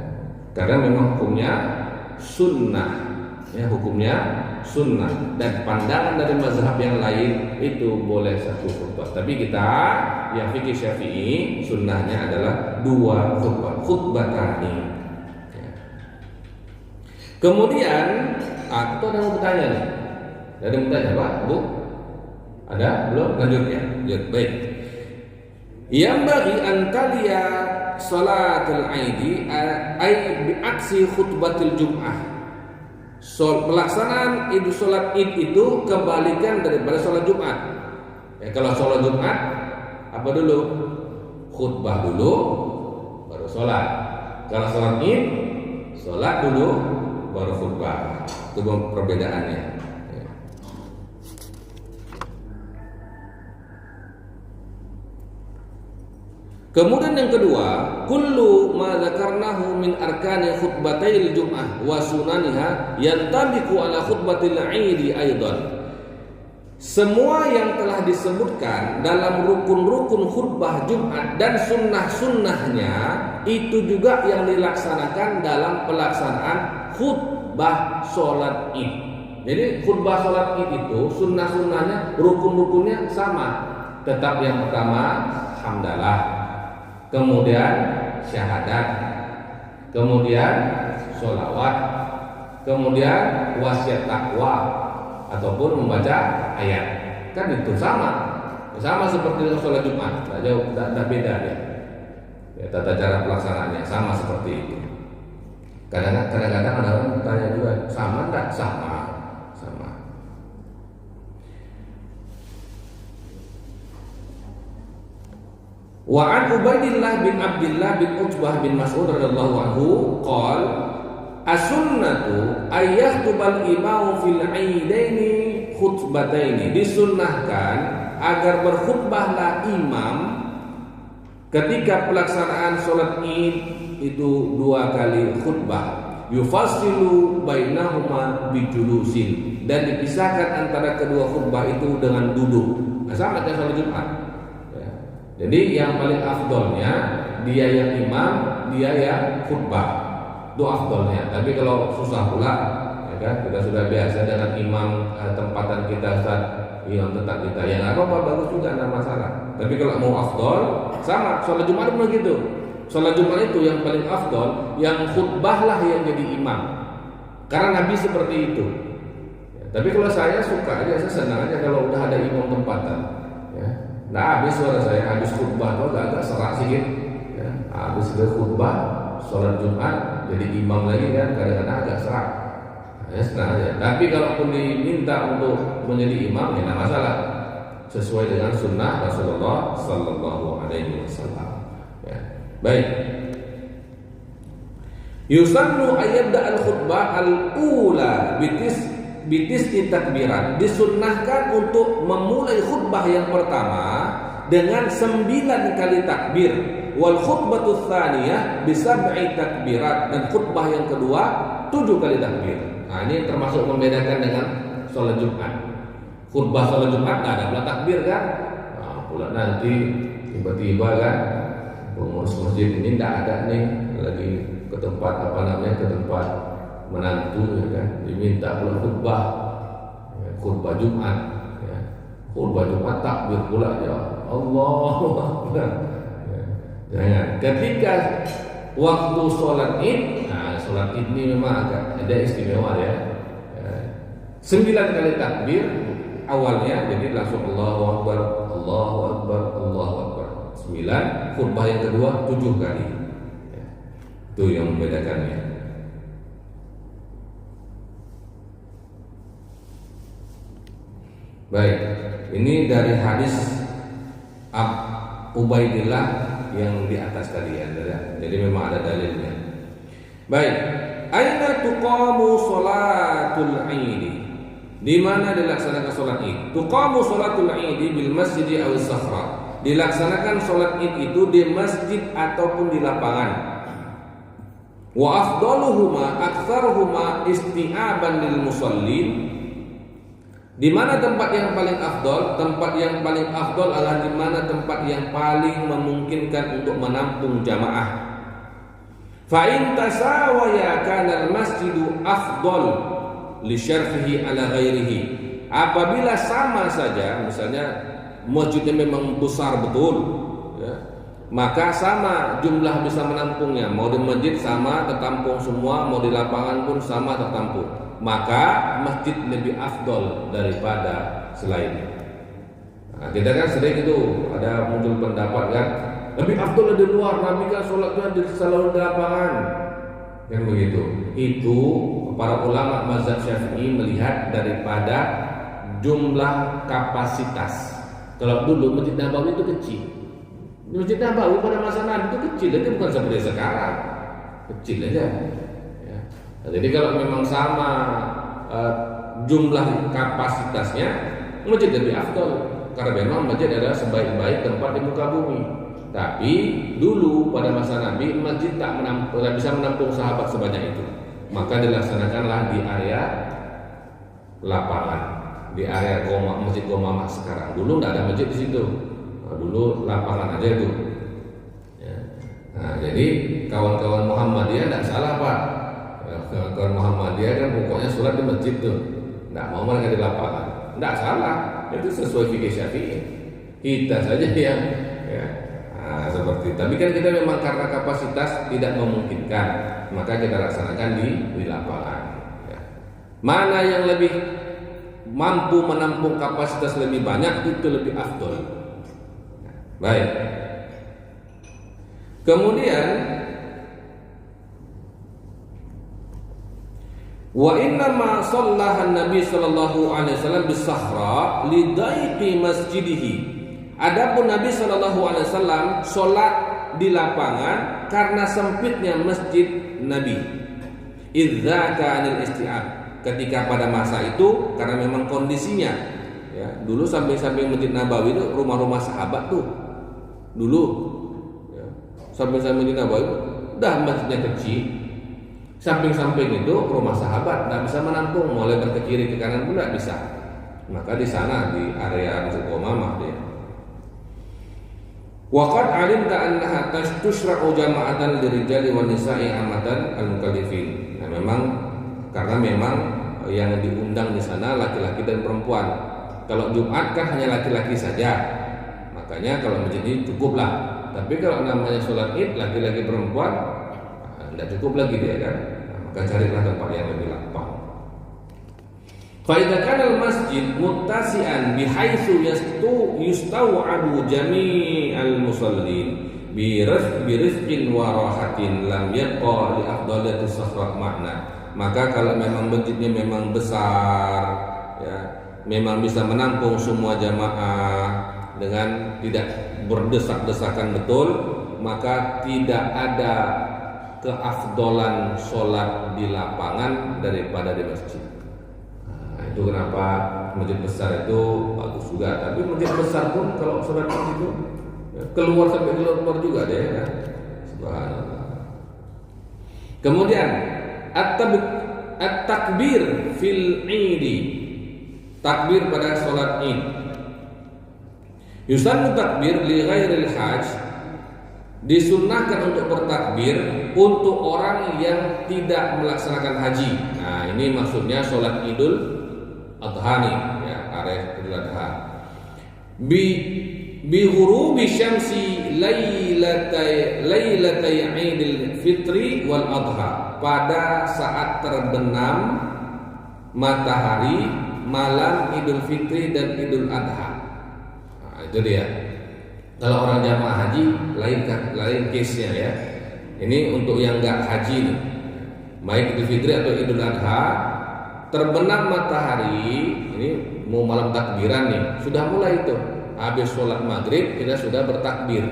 karena memang hukumnya sunnah, ya hukumnya sunnah dan pandangan dari mazhab yang lain itu boleh 1 khutbah. Tapi kita yang fikih Syafi'i sunnahnya adalah 2 khutbah, khutbatani. Ya. Kemudian aku ada yang bertanya nih. Ada yang bertanya Pak, Bu? Ada? Belum? Lanjut ya. Lanjut. Baik. Yang bagi antaliya salatul aidi ay bi aksi khutbatil jum'ah. Pelaksanaan sholat id itu kebalikan daripada sholat Jumat. Ya, kalau sholat Jumat apa dulu? Khutbah dulu, baru sholat. Kalau sholat id, sholat dulu, baru khutbah. Itu perbedaannya. Ya. Kemudian yang kedua, kullu ma dzakarnahu min arkani khutbatail jum'ah wa sunaniha yantabiqu ala khutbatil 'idi aidan. Semua yang telah disebutkan dalam rukun-rukun khutbah Jumat dan sunnah-sunnahnya itu juga yang dilaksanakan dalam pelaksanaan khutbah sholat Id. Jadi khutbah sholat Id itu sunnah-sunnahnya, rukun-rukunnya sama. Tetap yang pertama hamdalah, kemudian syahadat, kemudian sholawat, kemudian wasiat takwa ataupun membaca ayat. Kan itu sama seperti sholat Jumat, tak jauh, tak beda ya. Ya, tata cara pelaksanaannya sama seperti itu. Kadang-kadang ada orang bertanya juga, sama enggak? Sama. Wa an Ubaidillah bin Abdullah bin Utbah bin Mas'ud radhiyallahu anhu qala as-sunnatu ayyahtubal imamu fil 'idaini khutbataini. Disunnahkan agar berkhutbahlah imam ketika pelaksanaan sholat Id itu 2 kali khutbah. Yufassilu bainahuma bijulusin, dan dipisahkan antara kedua khutbah itu dengan duduk. Nah, sama dengan sholat Jumat. Jadi yang paling afdolnya dia yang imam, dia yang khutbah. Itu afdolnya. Tapi kalau susah pula, ya kan, kita sudah biasa dengan imam tempatan kita, Ustaz, imam tetap kita. Ya nggak apa-apa, bagus juga, nggak masalah. Tapi kalau mau afdol, sama. Sholat Jumat pun begitu. Sholat Jumat itu yang paling afdol, yang khutbahlah yang jadi imam. Karena Nabi seperti itu. Tapi kalau saya suka aja, saya senang aja kalau udah ada imam tempatan. Ya. Nah, habis suara saya, habis khutbah tuh agak serak sedikit. Ya. Habis khutbah, sholat Jumat, jadi imam lagi kan, kadang-kadang agak serak. Ya, senang aja. Tapi kalau pun diminta untuk menjadi imam, ya tidak masalah. Sesuai dengan sunnah Rasulullah Sallallahu Alaihi Wasallam. Ya. Baik. Yusannu ayyabda al-khutbah al-ula bitis takbiran. Disunnahkan untuk memulai khutbah yang pertama dengan 9 kali takbir. Wal khutbatu tsaniyah bi 7 takbirat, dan khutbah yang kedua 7 kali takbir. Nah, ini termasuk membedakan dengan sholat Jumat. Khutbah sholat Jumat nggak ada pula takbir kan? Nah, pula nanti tiba-tiba kan pengurus masjid ini nggak ada nih, lagi ke tempat ke tempat menantu ya kan, diminta pula khutbah, ya, khutbah Jumat, ya. Khutbah Jumat takbir pula ya Allahu Akbar. Jangan. Ketika waktu sholat Id, nah sholat Id ini memang agak ada istimewa ya. 9 kali takbir awalnya, jadi langsung Allahu Akbar, Allahu Akbar, Allahu Akbar. 9, khutbah yang kedua 7 kali. Ya. Itu yang membedakannya. Baik, ini dari hadis Ubaidillah yang di atas tadi ya. Jadi memang ada dalilnya. Baik, aina tuqamu sholatul Id? Di mana dilaksanakan sholat Id? Tuqamu sholatul Id bil masjid aw sahra. Dilaksanakan sholat Id itu di masjid ataupun di lapangan. Wa afdaluhuma aktsaruhuma isti'aban lil musallin. Di mana tempat yang paling afdol? Tempat yang paling afdol adalah di mana tempat yang paling memungkinkan untuk menampung jamaah. Fa in tasawaya kana al-masjidu afdal li syarfihi ala ghairihi. Apabila sama saja, misalnya masjidnya memang besar betul, ya, maka sama jumlah bisa menampungnya. Mau di masjid sama tertampung semua, mau di lapangan pun sama tertampung. Maka masjid lebih afdol daripada selainnya. Nah, kita kan sering itu ada muncul pendapat kan, lebih afdol di luar, Nabi kan sholatnya selalu di lapangan, kan begitu. Itu para ulama mazhab Syafi'i melihat daripada jumlah kapasitas. Kalau dulu Masjid Nabawi itu kecil. Masjid Nabawi pada masa Nabi itu kecil, itu bukan seperti sekarang, kecil aja. Nah, jadi kalau memang sama jumlah kapasitasnya, masjid lebih afdol, karena memang masjid adalah sebaik-baik tempat di muka bumi. Tapi dulu pada masa Nabi masjid tak bisa menampung sahabat sebanyak itu, maka dilaksanakanlah di area lapangan, di area Masjid Gomamah sekarang. Dulu tidak ada masjid di situ, dulu lapangan aja itu. Ya. Nah, jadi kawan-kawan Muhammadiyah tidak salah Pak. Kawan Muhammadiyah kan pokoknya sholat di masjid tuh, nggak mau mereka di lapangan. Nggak salah, itu sesuai fikih Syafi'i. Kita saja yang ya, nah, seperti. Tapi kan kita memang karena kapasitas tidak memungkinkan, maka kita laksanakan di lapangan. Ya. Mana yang lebih mampu menampung kapasitas lebih banyak itu lebih afdol. Baik. Kemudian wa inna ma shallahan Nabi sallallahu alaihi wasallam bis-sahra li daiqi masjidihi. Adapun Nabi sallallahu alaihi wasallam salat di lapangan karena sempitnya masjid Nabi. Idza kana al-isti'ab. Ketika pada masa itu karena memang kondisinya ya, dulu samping-samping Masjid Nabawi itu rumah-rumah sahabat tuh. Dulu ya, samping-samping Masjid Nabawi udah masjidnya kecil. Samping-samping itu rumah sahabat, tidak bisa menampung, mau lebar ke kiri ke kanan pun tidak bisa. Maka di sana di area Masjid Gomamah dia. Waqad alimta annaha tushra'u jama'atan lirijali wan nisa'i amatan al-mukallifin. Nah, memang karena memang yang diundang di sana laki-laki dan perempuan. Kalau Jumat kan hanya laki-laki saja. Makanya kalau masjid ini cukuplah. Tapi kalau namanya sholat Id laki-laki perempuan tidak cukup lagi dia kan, nah, maka carilah tempat yang lebih lapang. Fa idza kana al-masjid muttasi'an bihaitsu yustaw'abu jami'al musallin birizqin wa rahatin lam yaqa li afdalati safar makna. Maka kalau memang masjidnya memang besar ya, memang bisa menampung semua jamaah dengan tidak berdesak-desakan betul, maka tidak ada keafdolan sholat di lapangan daripada di masjid. Nah, itu kenapa masjid besar itu bagus juga. Tapi masjid besar pun kalau sholat itu ya, keluar sampai keluar juga deh ya. Subhanallah. Kemudian at-takbir fil idi, takbir pada sholat id. Yusannu takbir li ghairil hajj, disunnahkan untuk bertakbir untuk orang yang tidak melaksanakan haji. Nah, ini maksudnya sholat Idul Adha nih, ya, hari Idul Adha. Bi ghurubi syamsi lailatai Idul Fitri wal Adha, pada saat terbenam matahari malam Idul Fitri dan Idul Adha. Nah, itu dia. Kalau orang jamaah haji lain case-nya ya. Ini untuk yang enggak haji nih, baik Idul Fitri atau Idul Adha, terbenam matahari, ini mau malam takbiran nih, sudah mulai itu. Habis sholat maghrib kita sudah bertakbir.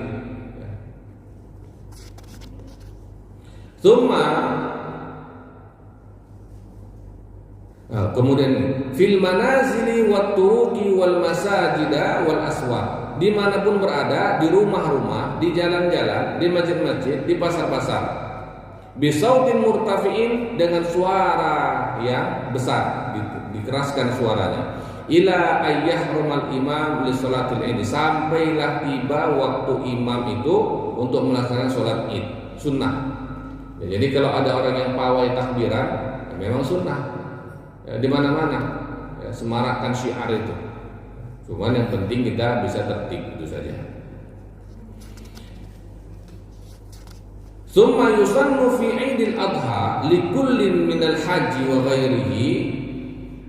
Kemudian fil manazili wat turuqi wal masajida wal aswaq, dimanapun berada, di rumah-rumah, di jalan-jalan, di masjid-masjid, di pasar-pasar, bisautin murtafiin, dengan suara yang besar, dikeraskan suaranya, ila ayyahrumal imam li sholatil id, sampailah tiba waktu imam itu untuk melaksanakan sholat id, sunnah. Ya, jadi kalau ada orang yang pawai takbiran, ya memang sunnah. Ya, di mana-mana ya, semarakkan syiar itu. Cuman yang penting kita bisa tertib, itu saja. Summa yusannu fi Idil Adha likullin minal haji wa ghairihi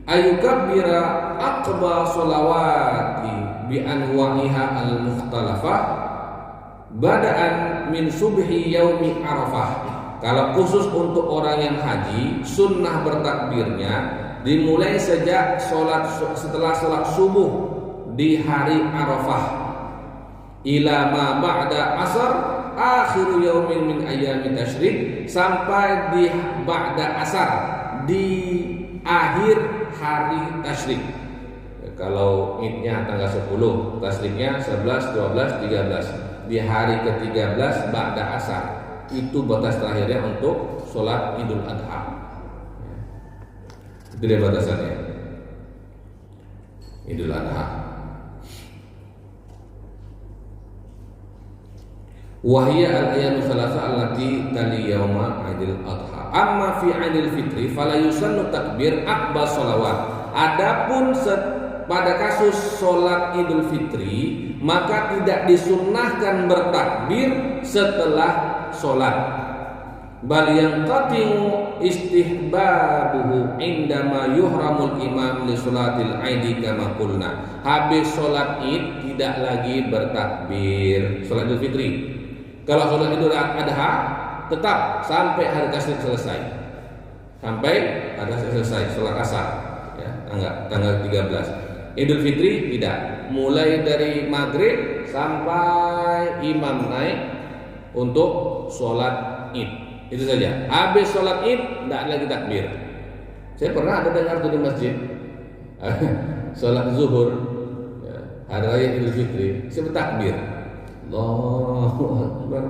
ayukabbira aqba sholawati bi anwa'iha al-mukhtalafah bada'an min subhi yaumi Arafah. Kalau khusus untuk orang yang haji, sunnah bertakbirnya dimulai sejak setelah sholat subuh di hari Arafah ila ma ba'da asar akhiru yaumin min ayyami tasyrik, sampai di ba'da asar, di akhir hari tasyrik. Kalau idnya tanggal 10, tasyriknya 11, 12, 13, di hari ke-13 ba'da asar, itu batas terakhirnya untuk sholat Idul Adha. Itu dia batasannya, Idul Adha. Wahia al-ayyam thalatha allati tali yauma Idul Adha. Amma fi Idul Fitri fala yusannu takbir aqba sholawat. Adapun pada kasus sholat Idul Fitri, maka tidak disunnahkan bertakbir setelah sholat. Bal yanqati'u istihbabuhu indama yuhramul imam li sholatil aidi kama qulna. Habis sholat id tidak lagi bertakbir sholat Idul Fitri. Kalau sholat Idul Adha tetap sampai hari tasyrik selesai, sampai hari tasyrik selesai sholat asar ya, tanggal 13. Idul Fitri tidak, mulai dari maghrib sampai imam naik untuk sholat id, itu saja. Habis sholat id tidak lagi takbir. Saya pernah ada dengar tuh di masjid sholat zuhur ya, hari raya Idul Fitri, saya bertakbir Allahu Akbar.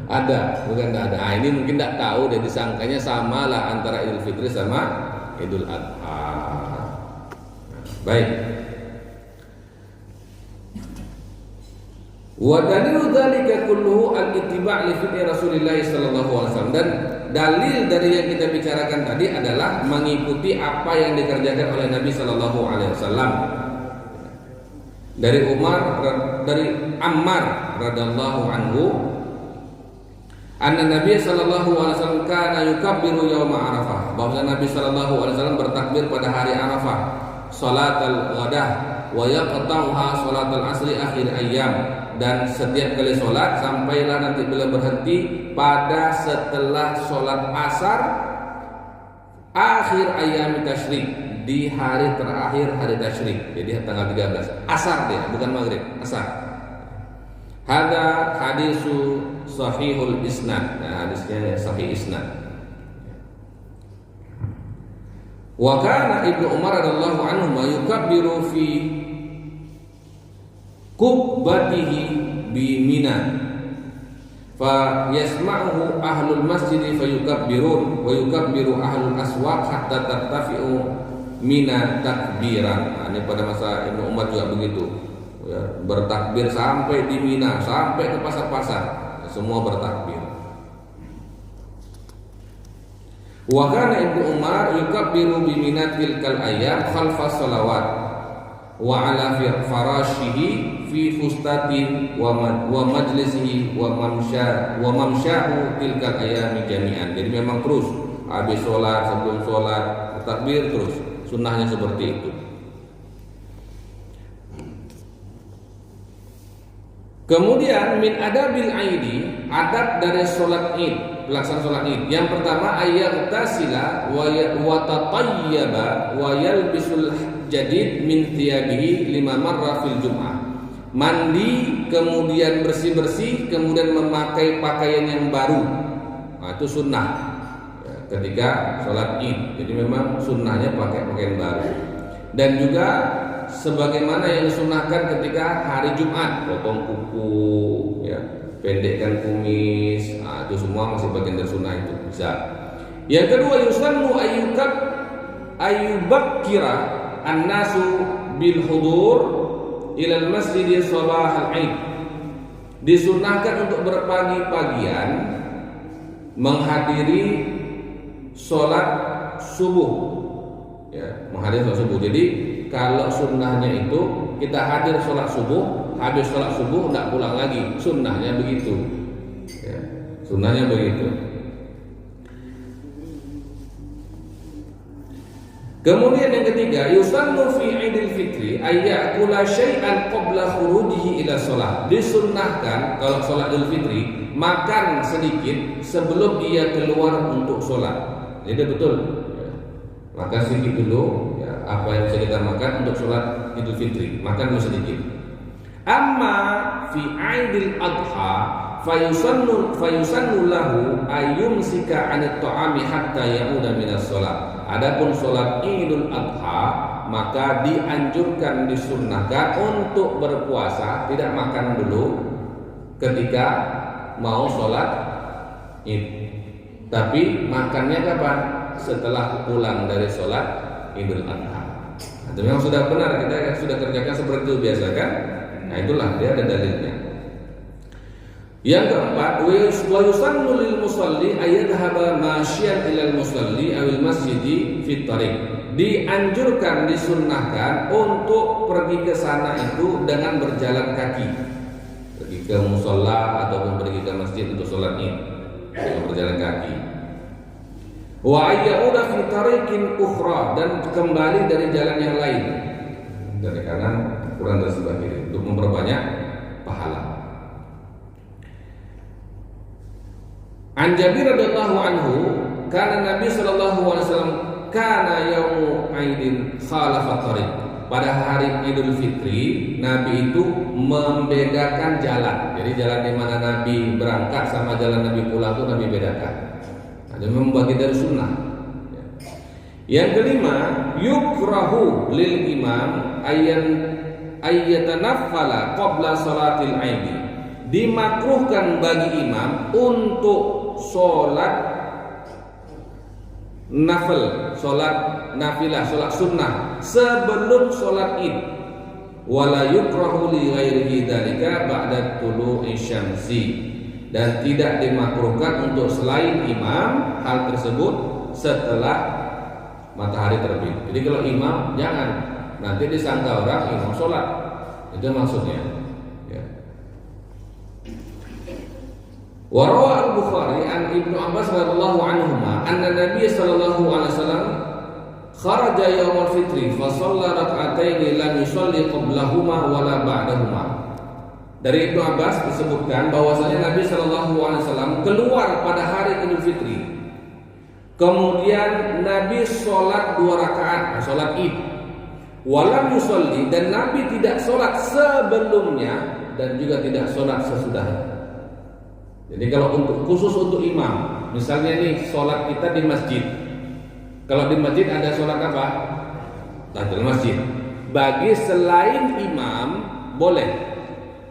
Ada, bukan tidak ada. Ini mungkin tidak tahu, dan disangkanya sama lah antara Idul Fitri sama Idul Adha. Baik. Wa dalilu dzalika kulluhu al-ittiba' li fi'li Rasulillah sallallahu alaihi wasallam, dan dalil dari yang kita bicarakan tadi adalah mengikuti apa yang dikerjakan oleh Nabi sallallahu alaihi wasallam. Dari Ammar radhiyallahu anhu, Anna Nabi sallallahu alaihi wasallam kana yukabbiru yauma Arafah. Bahwa Nabi sallallahu alaihi wasallam bertakbir pada hari Arafah, salatal ghadah wa yaqta'uha salatal asri akhir ayyam, dan setiap kali salat sampailah nanti beliau berhenti pada setelah salat asar akhir ayyam tasyrik, di hari terakhir hari tasyrik. Jadi tanggal 13 asar dia, bukan maghrib, asar. Hada hadisu sahihul isnad. Nah, hadisnya sahih isnad. Wa kana Ibnu Umar radhiyallahu anhu yukabbiru fi qubbatihi bi Mina, fa yasma'uhu ahlul masjid fa yukabbirun wa yukabbiru ahlul aswaq hatta tartafi'u Mina takbiran. Nah, ini pada masa Ibnu Umar juga begitu. Ya, bertakbir sampai di Mina, sampai ke pasar-pasar, semua bertakbir. Wa kana Ibnu Umar yukabbiru bi Mina tilkal ayyam khalfas salawat wa ala farashihi fi fustatin wa majlisihi wa mamsyahu tilkal ayyam jami'an. Jadi memang terus habis sholat, sebelum sholat bertakbir terus, sunnahnya seperti itu. Kemudian min adabil aidi, adab dari sholat id, pelaksanaan sholat id. Yang pertama ayyagtasila wa tatayyaba wa yalbisul jadid min thiyabihi lima marra fil jum'ah. Mandi, kemudian bersih-bersih, kemudian memakai pakaian yang baru. Nah, itu sunnah ya, ketika sholat id. Jadi memang sunnahnya pakai pakaian baru. Dan juga sebagaimana yang disunahkan ketika hari Jumat, potong kuku, ya, pendekkan kumis, nah, itu semua masih bagian dari sunnah, itu bisa. Yang kedua yusannu ayyubakkira an-nasu bil hudur ilal masjid salah al-aid. Disunahkan untuk berpagi-pagian menghadiri sholat subuh, ya, menghadiri sholat subuh. Jadi kalau sunnahnya itu kita hadir sholat subuh, habis sholat subuh tidak pulang lagi, sunnahnya begitu ya, sunnahnya begitu. Kemudian yang ketiga yusannu fi idil fitri ayyakula syai'an qabla khurujihi ila sholat. Disunnahkan kalau sholat idul fitri makan sedikit sebelum ia keluar untuk sholat. Jadi betul ya, makan sedikit dulu ya, apa yang bisa kita makan untuk sholat idul fitri, makan dulu sedikit. Amma fi aidil adha fayusannu lahu ayyumsika 'anit ta'ami hatta ya'uda minas sholat. Adapun sholat idul adha maka dianjurkan, disunnahkan untuk berpuasa, tidak makan dulu ketika mau sholat id, tapi makannya kapan? Setelah pulang dari sholat idul adha. Nah, itu memang sudah benar, kita sudah kerjakan seperti itu biasa kan? Nah itulah dia ada dalilnya. Yang keempat, wa yusannu lil musalli ayyadhhaba masyian ilal musalli awil masjidi fit tariq. Dianjurkan, disunnahkan untuk pergi ke sana itu dengan berjalan kaki, pergi ke musola ataupun pergi ke masjid untuk sholat id dengan berjalan kaki. Wa ayyauda fi tariqin ukhra, dan kembali dari jalan yang lain, dari kanan kurang dari sebelah kiri, untuk memperbanyak pahala. An Jabir radhiyallahu anhu kana Nabi sallallahu alaihi wasallam kana yaumu aidin khalafa tariq. Pada hari Idul Fitri Nabi itu membedakan jalan. Jadi jalan di mana Nabi berangkat sama jalan Nabi pulang itu Nabi bedakan. Ada membagi dari sunnah. Yang kelima, yukrahu lil imam ayyatanaffala qabla salatil aidi. Dimakruhkan bagi imam untuk sholat nafil, sholat nafilah, sholat sunnah sebelum sholat id. Wala yukrahu li ghairihi dzalika ba'da tulu'i syamsi, dan tidak dimakruhkan untuk selain imam hal tersebut setelah matahari terbit. Jadi kalau imam jangan, nanti disangka orang imam sholat, itu maksudnya. Wa rawa al-Bukhari an Ibnu Abbas radhiyallahu anhuma anna Nabiy sallallahu alaihi wasallam kharaja yaumul fitri fa shalla rak'ataini lam yusalli qablahuma wala ba'dahuma. Dari Ibnu Abbas disebutkan bahwasanya Nabi sallallahu alaihi wasallam keluar pada hari Idul Fitri. Kemudian Nabi sholat 2 rakaat, sholat Id. Walam yusolli, dan Nabi tidak sholat sebelumnya dan juga tidak sholat sesudahnya. Jadi kalau khusus untuk imam, misalnya nih sholat kita di masjid. Kalau di masjid ada sholat apa? Tahiyatul masjid. Bagi selain imam boleh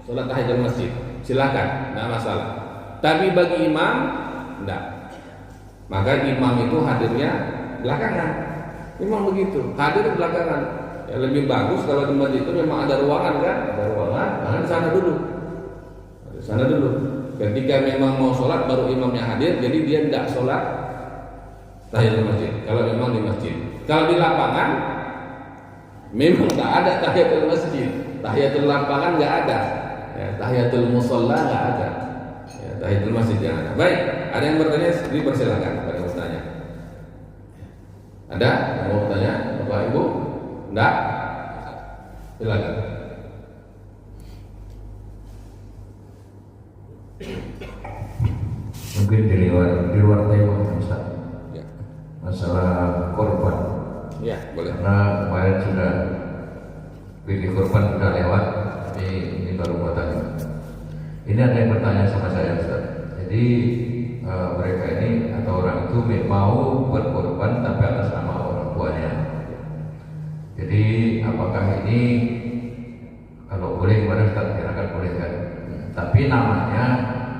sholat tahiyatul masjid, silakan, tidak masalah. Tapi bagi imam tidak. Maka imam itu hadirnya belakangan. Imam begitu, hadir belakangan. Ya, lebih bagus kalau di masjid itu memang ada ruangan kan? Ada ruangan, di sana dulu. Di sana dulu. Ketika memang mau sholat baru imamnya hadir, jadi dia tidak sholat tahiyatul masjid. Kalau memang di masjid. Kalau di lapangan memang tak ada tahiyatul masjid. Tahiyatul lapangan nggak ada. Ya, tahiyatul musolla nggak ada. Ya, tahiyatul masjid yang ada. Baik, ada yang bertanya, dipersilakan pada yang bertanya. Ada yang mau bertanya, Bapak Ibu? Enggak? Silakan. Mungkin di luar tema Ustaz. Ya. Masalah korban. Ya, boleh. Karena kemarin sudah pilih korban sudah lewat, tapi ini baru mau tanya. Ini ada yang bertanya sama saya Ustaz. Jadi mereka ini atau orang itu mau berkorban tapi atas nama orang tuanya. Jadi apakah ini kalau boleh gimana Ustaz? Kira-kira boleh kan? Tapi namanya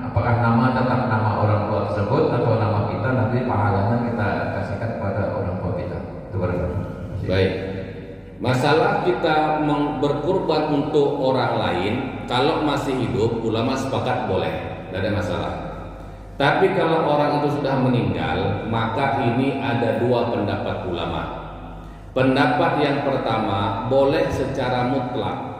apakah nama tetap nama orang tua tersebut atau nama kita nanti pahalanya kita kasihkan kepada orang tua kita? Itu barangkali. Baik. Masalah kita berkorban untuk orang lain kalau masih hidup, ulama sepakat boleh, tidak ada masalah. Tapi kalau orang itu sudah meninggal, maka ini ada 2 pendapat ulama. Pendapat yang pertama, boleh secara mutlak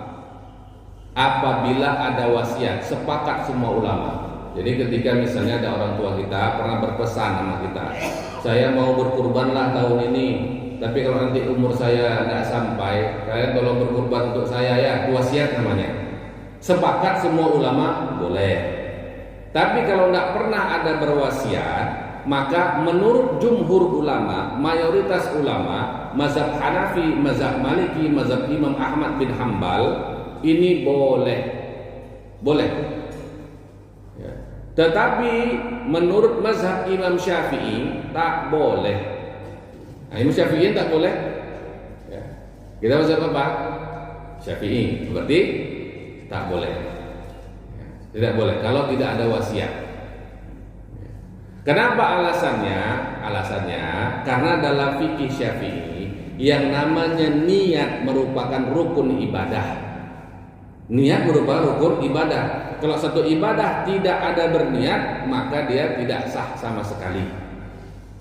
apabila ada wasiat, sepakat semua ulama. Jadi ketika misalnya ada orang tua kita pernah berpesan sama kita, saya mau berkurbanlah tahun ini, tapi kalau nanti umur saya tidak sampai, kalian tolong berkurban untuk saya ya, wasiat namanya. Sepakat semua ulama boleh. Tapi kalau tidak pernah ada berwasiat, maka menurut jumhur ulama, mayoritas ulama, mazhab Hanafi, mazhab Maliki, mazhab Imam Ahmad bin Hambal, ini boleh. Boleh. Ya. Tetapi menurut mazhab Imam Syafi'i tak boleh. Nah, Imam Syafi'i tak boleh. Ya. Kita mazhab apa? Syafi'i. Berarti tak boleh. Tidak boleh kalau tidak ada wasiat. Kenapa alasannya? Alasannya karena dalam fikih Syafi'i yang namanya niat merupakan rukun ibadah. Niat merupakan rukun ibadah. Kalau satu ibadah tidak ada berniat, maka dia tidak sah sama sekali.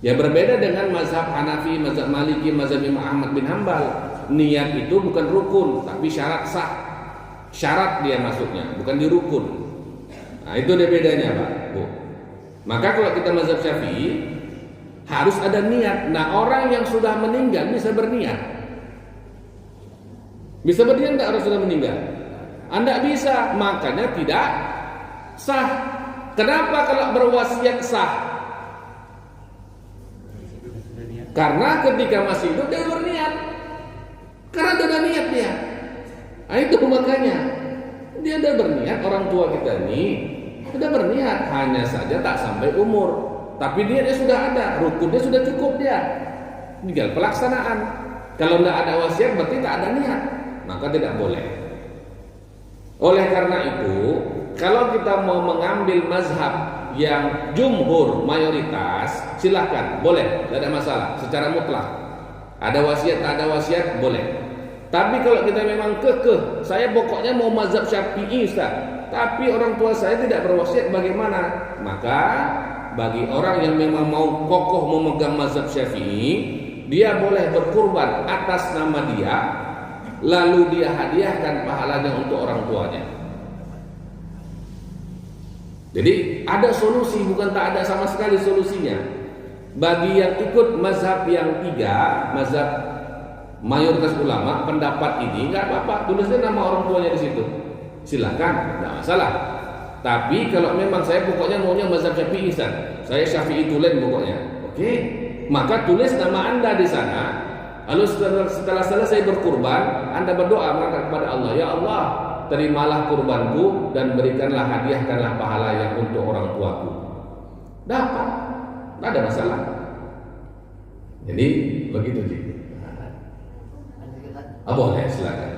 Ya, berbeda dengan mazhab Hanafi, mazhab Maliki, mazhab Imam Ahmad bin Hambal. Niat itu bukan rukun, tapi syarat sah. Syarat dia masuknya, bukan di rukun. Nah, itu dia bedanya, Pak, Bu. Maka kalau kita mazhab Syafi'i harus ada niat. Nah, orang yang sudah meninggal bisa berniat. Bisa berniat enggak orang sudah meninggal? Anda bisa, makanya tidak sah. Kenapa kalau berwasiat sah? Karena ketika masih hidup dia berniat. Karena sudah niat dia. Nah, itu makanya dia sudah berniat, orang tua kita ini sudah berniat, hanya saja tak sampai umur, tapi niatnya sudah ada, rukunnya sudah cukup dia, tinggal pelaksanaan. Kalau tidak ada wasiat berarti tak ada niat, maka tidak boleh. Oleh karena itu, kalau kita mau mengambil mazhab yang jumhur mayoritas, silakan, boleh, tidak ada masalah, secara mutlak. Ada wasiat, tak ada wasiat, boleh. Tapi kalau kita memang kekeh, saya pokoknya mau mazhab Syafi'i Ustaz, tapi orang tua saya tidak berwasiat, bagaimana? Maka bagi orang yang memang mau kokoh memegang mazhab Syafi'i, dia boleh berkurban atas nama dia, lalu dia hadiahkan pahalanya untuk orang tuanya. Jadi ada solusi, bukan tak ada sama sekali solusinya. Bagi yang ikut mazhab yang 3, mazhab mayoritas ulama, pendapat ini nggak apa-apa, tulisnya nama orang tuanya di situ, silakan, nggak masalah. Tapi kalau memang saya pokoknya maunya mazhab Syafi'i, saya Syafi'i tulen pokoknya, oke, maka tulis nama Anda di sana. Lalu setelah selesai berkurban, Anda berdoa maka kepada Allah, ya Allah, terimalah kurbanku dan berikanlah, hadiahkanlah pahala yang untuk orang tuaku. Dapat, tidak ada masalah. Jadi begitu Ji. Boleh, silakan.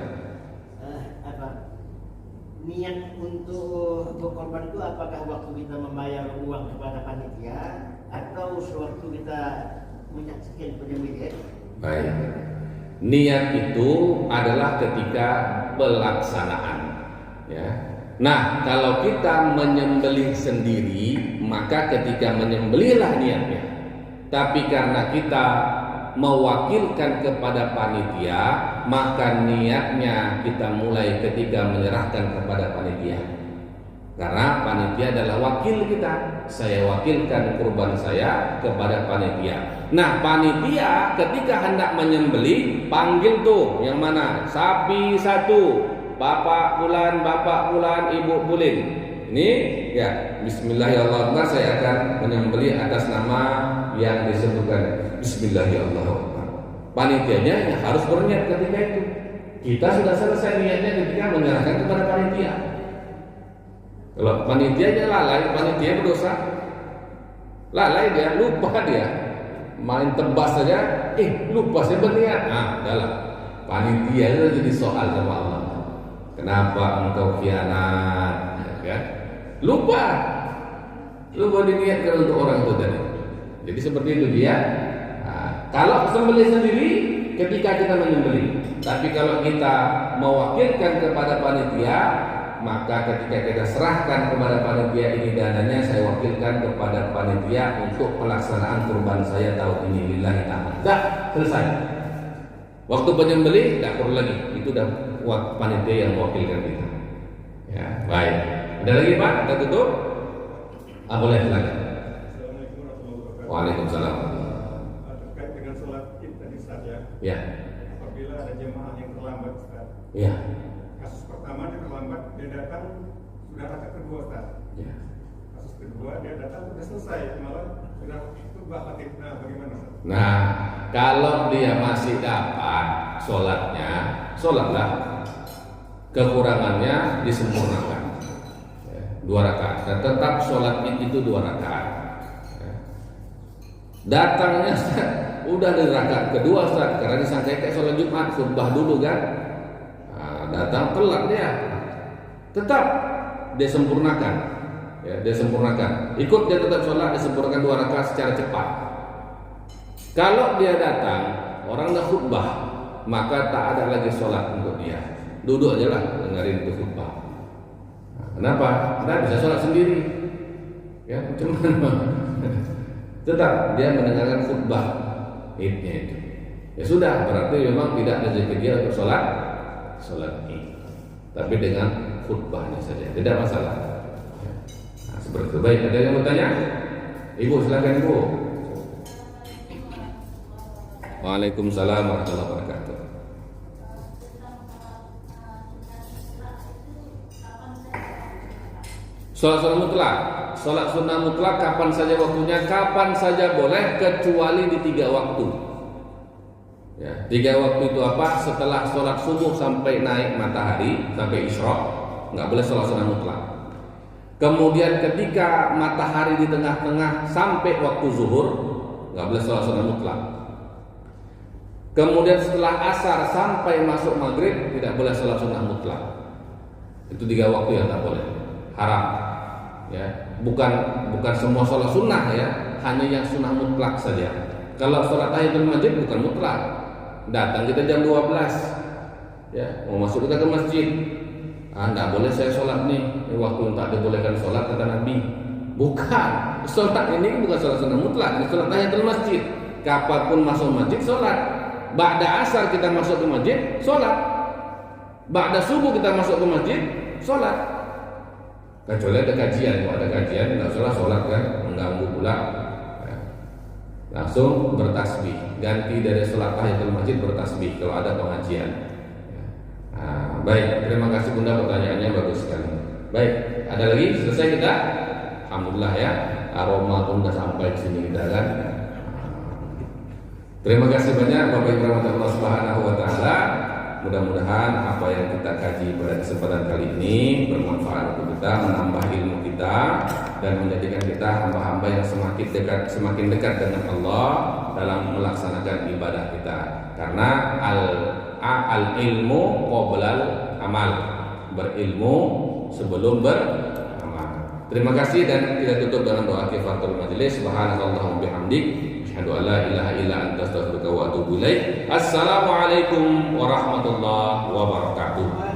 Niat untuk berkorban itu apakah waktu kita membayar uang kepada panitia atau sewaktu kita menyaksikan penyembelihan? Baik. Niat itu adalah ketika pelaksanaan, ya. Nah, kalau kita menyembelih sendiri, maka ketika menyembelihlah niatnya. Tapi karena kita mewakilkan kepada panitia, maka niatnya kita mulai ketika menyerahkan kepada panitia. Karena panitia adalah wakil kita. Saya wakilkan kurban saya kepada panitia. Nah, panitia ketika hendak menyembelih, panggil tuh yang mana? Sapi 1, Bapak Bulan, Ibu Bulin. Ini ya, bismillahirrahmanirrahim, saya akan menyembelih atas nama yang disebutkan. Bismillahirrahmanirrahim. Panitianya yang harus berniat ketika itu. Kita sudah selesai niatnya ketika menyerahkan kepada panitia. Kalau panitianya lalai, panitia berdosa. Lalai dia, lupa dia. Main tebas saja, lupa saya berniat. Nah, dalam panitia itu jadi soal sama Allah. Kenapa engkau khianat? Ya kan? Lupa diniatkan untuk orang itu tadi. Jadi seperti itu dia. Kalau sembelih sendiri ketika kita menyembelih, tapi kalau kita mewakilkan kepada panitia, maka ketika kita serahkan kepada panitia ini dananya, saya wakilkan kepada panitia untuk pelaksanaan kurban saya tahun ini lillahi ta'ala. Dah selesai. Waktu penyembelih tidak perlu lagi, itu dah panitia yang mewakilkan kita. Ya, baik. Ada lagi Pak? Kita tutup. Boleh silakan. Waalaikumsalam. Terkait dengan sholat id tadi Ustaz ya. Ya. Apabila ada jemaah yang terlambat Ustaz. Ya. Kasus pertama dia terlambat, dia datang sudah rakaat kedua Ustaz. Ya. Kasus kedua dia datang sudah selesai, malah sudah khutbah khatib. Nah, bagaimana Ustaz? Nah, kalau dia masih dapat sholatlah, kekurangannya disempurnakan. 2 rakaat. Dan tetap sholat itu 2 rakaat. Datangnya udah di rakaat kedua Ustaz, karena disangka kayak sholat Jumat, khutbah dulu kan. Datang telat dia, tetap dia sempurnakan, ya, dia sempurnakan. Ikut dia tetap sholat, disempurnakan 2 rakaat secara cepat. Kalau dia datang, orang dah khutbah, maka tak ada lagi sholat untuk dia. Duduk aja lah, dengerin itu khutbah. Kenapa? Karena bisa sholat sendiri, ya, cuman tetap dia mendengarkan khutbah idnya itu. Ya sudah, berarti memang tidak ada rezeki dia untuk sholat id, tapi dengan khutbahnya saja, tidak masalah. Nah, seperti itu. Baik, ada yang mau tanya? Ibu silakan Ibu. Waalaikumsalam warahmatullahi wabarakatuh. Sholat sunnah mutlak. Sholat sunnah mutlak kapan saja waktunya, kapan saja boleh, kecuali di 3 waktu. Ya, 3 waktu itu apa? Setelah sholat subuh sampai naik matahari, sampai isyraq, nggak boleh sholat sunnah mutlak. Kemudian ketika matahari di tengah-tengah sampai waktu zuhur, nggak boleh sholat sunnah mutlak. Kemudian setelah asar sampai masuk maghrib, tidak boleh sholat sunnah mutlak. Itu 3 waktu yang tak boleh, haram. Ya, bukan semua sholat sunnah ya, hanya yang sunnah mutlak saja. Kalau sholat tahiyatul masjid bukan mutlak. Datang kita jam 12, ya, mau masuk kita ke masjid, tidak boleh saya sholat nih, ini waktu yang tak dibolehkan sholat kata Nabi. Bukan, sholat ini bukan sholat sunnah mutlak, ini sholat tahiyatul masjid. Kapanpun masuk masjid sholat. Ba'da asar kita masuk ke masjid, sholat. Ba'da subuh kita masuk ke masjid, sholat. Kecuali ada kajian, kalau ada kajian nggak usah sholat kan, mengganggu pula. Ya. Langsung bertasbih, ganti dari sholat tahiyatul masjid bertasbih kalau ada pengajian. Ya. Nah, baik, terima kasih Bunda, pertanyaannya bagus sekali. Baik, ada lagi? Selesai kita? Alhamdulillah ya, aroma pun sudah sampai di sini kita kan. Terima kasih banyak Bapak Ibu Allah Subhanahu wa taala. Mudah-mudahan apa yang kita kaji pada kesempatan kali ini bermanfaat untuk kita, menambah ilmu kita dan menjadikan kita hamba-hamba yang semakin dekat dengan Allah dalam melaksanakan ibadah kita. Karena al ilmu qoblal amal, berilmu sebelum beramal. Terima kasih dan kita tutup dengan doa kifaratul majelis. Subhanallahumma bihamdik, asyhadu an la ilaha illa anta astaghfiruka wa atubu ilaik. Assalamualaikum warahmatullahi wabarakatuh.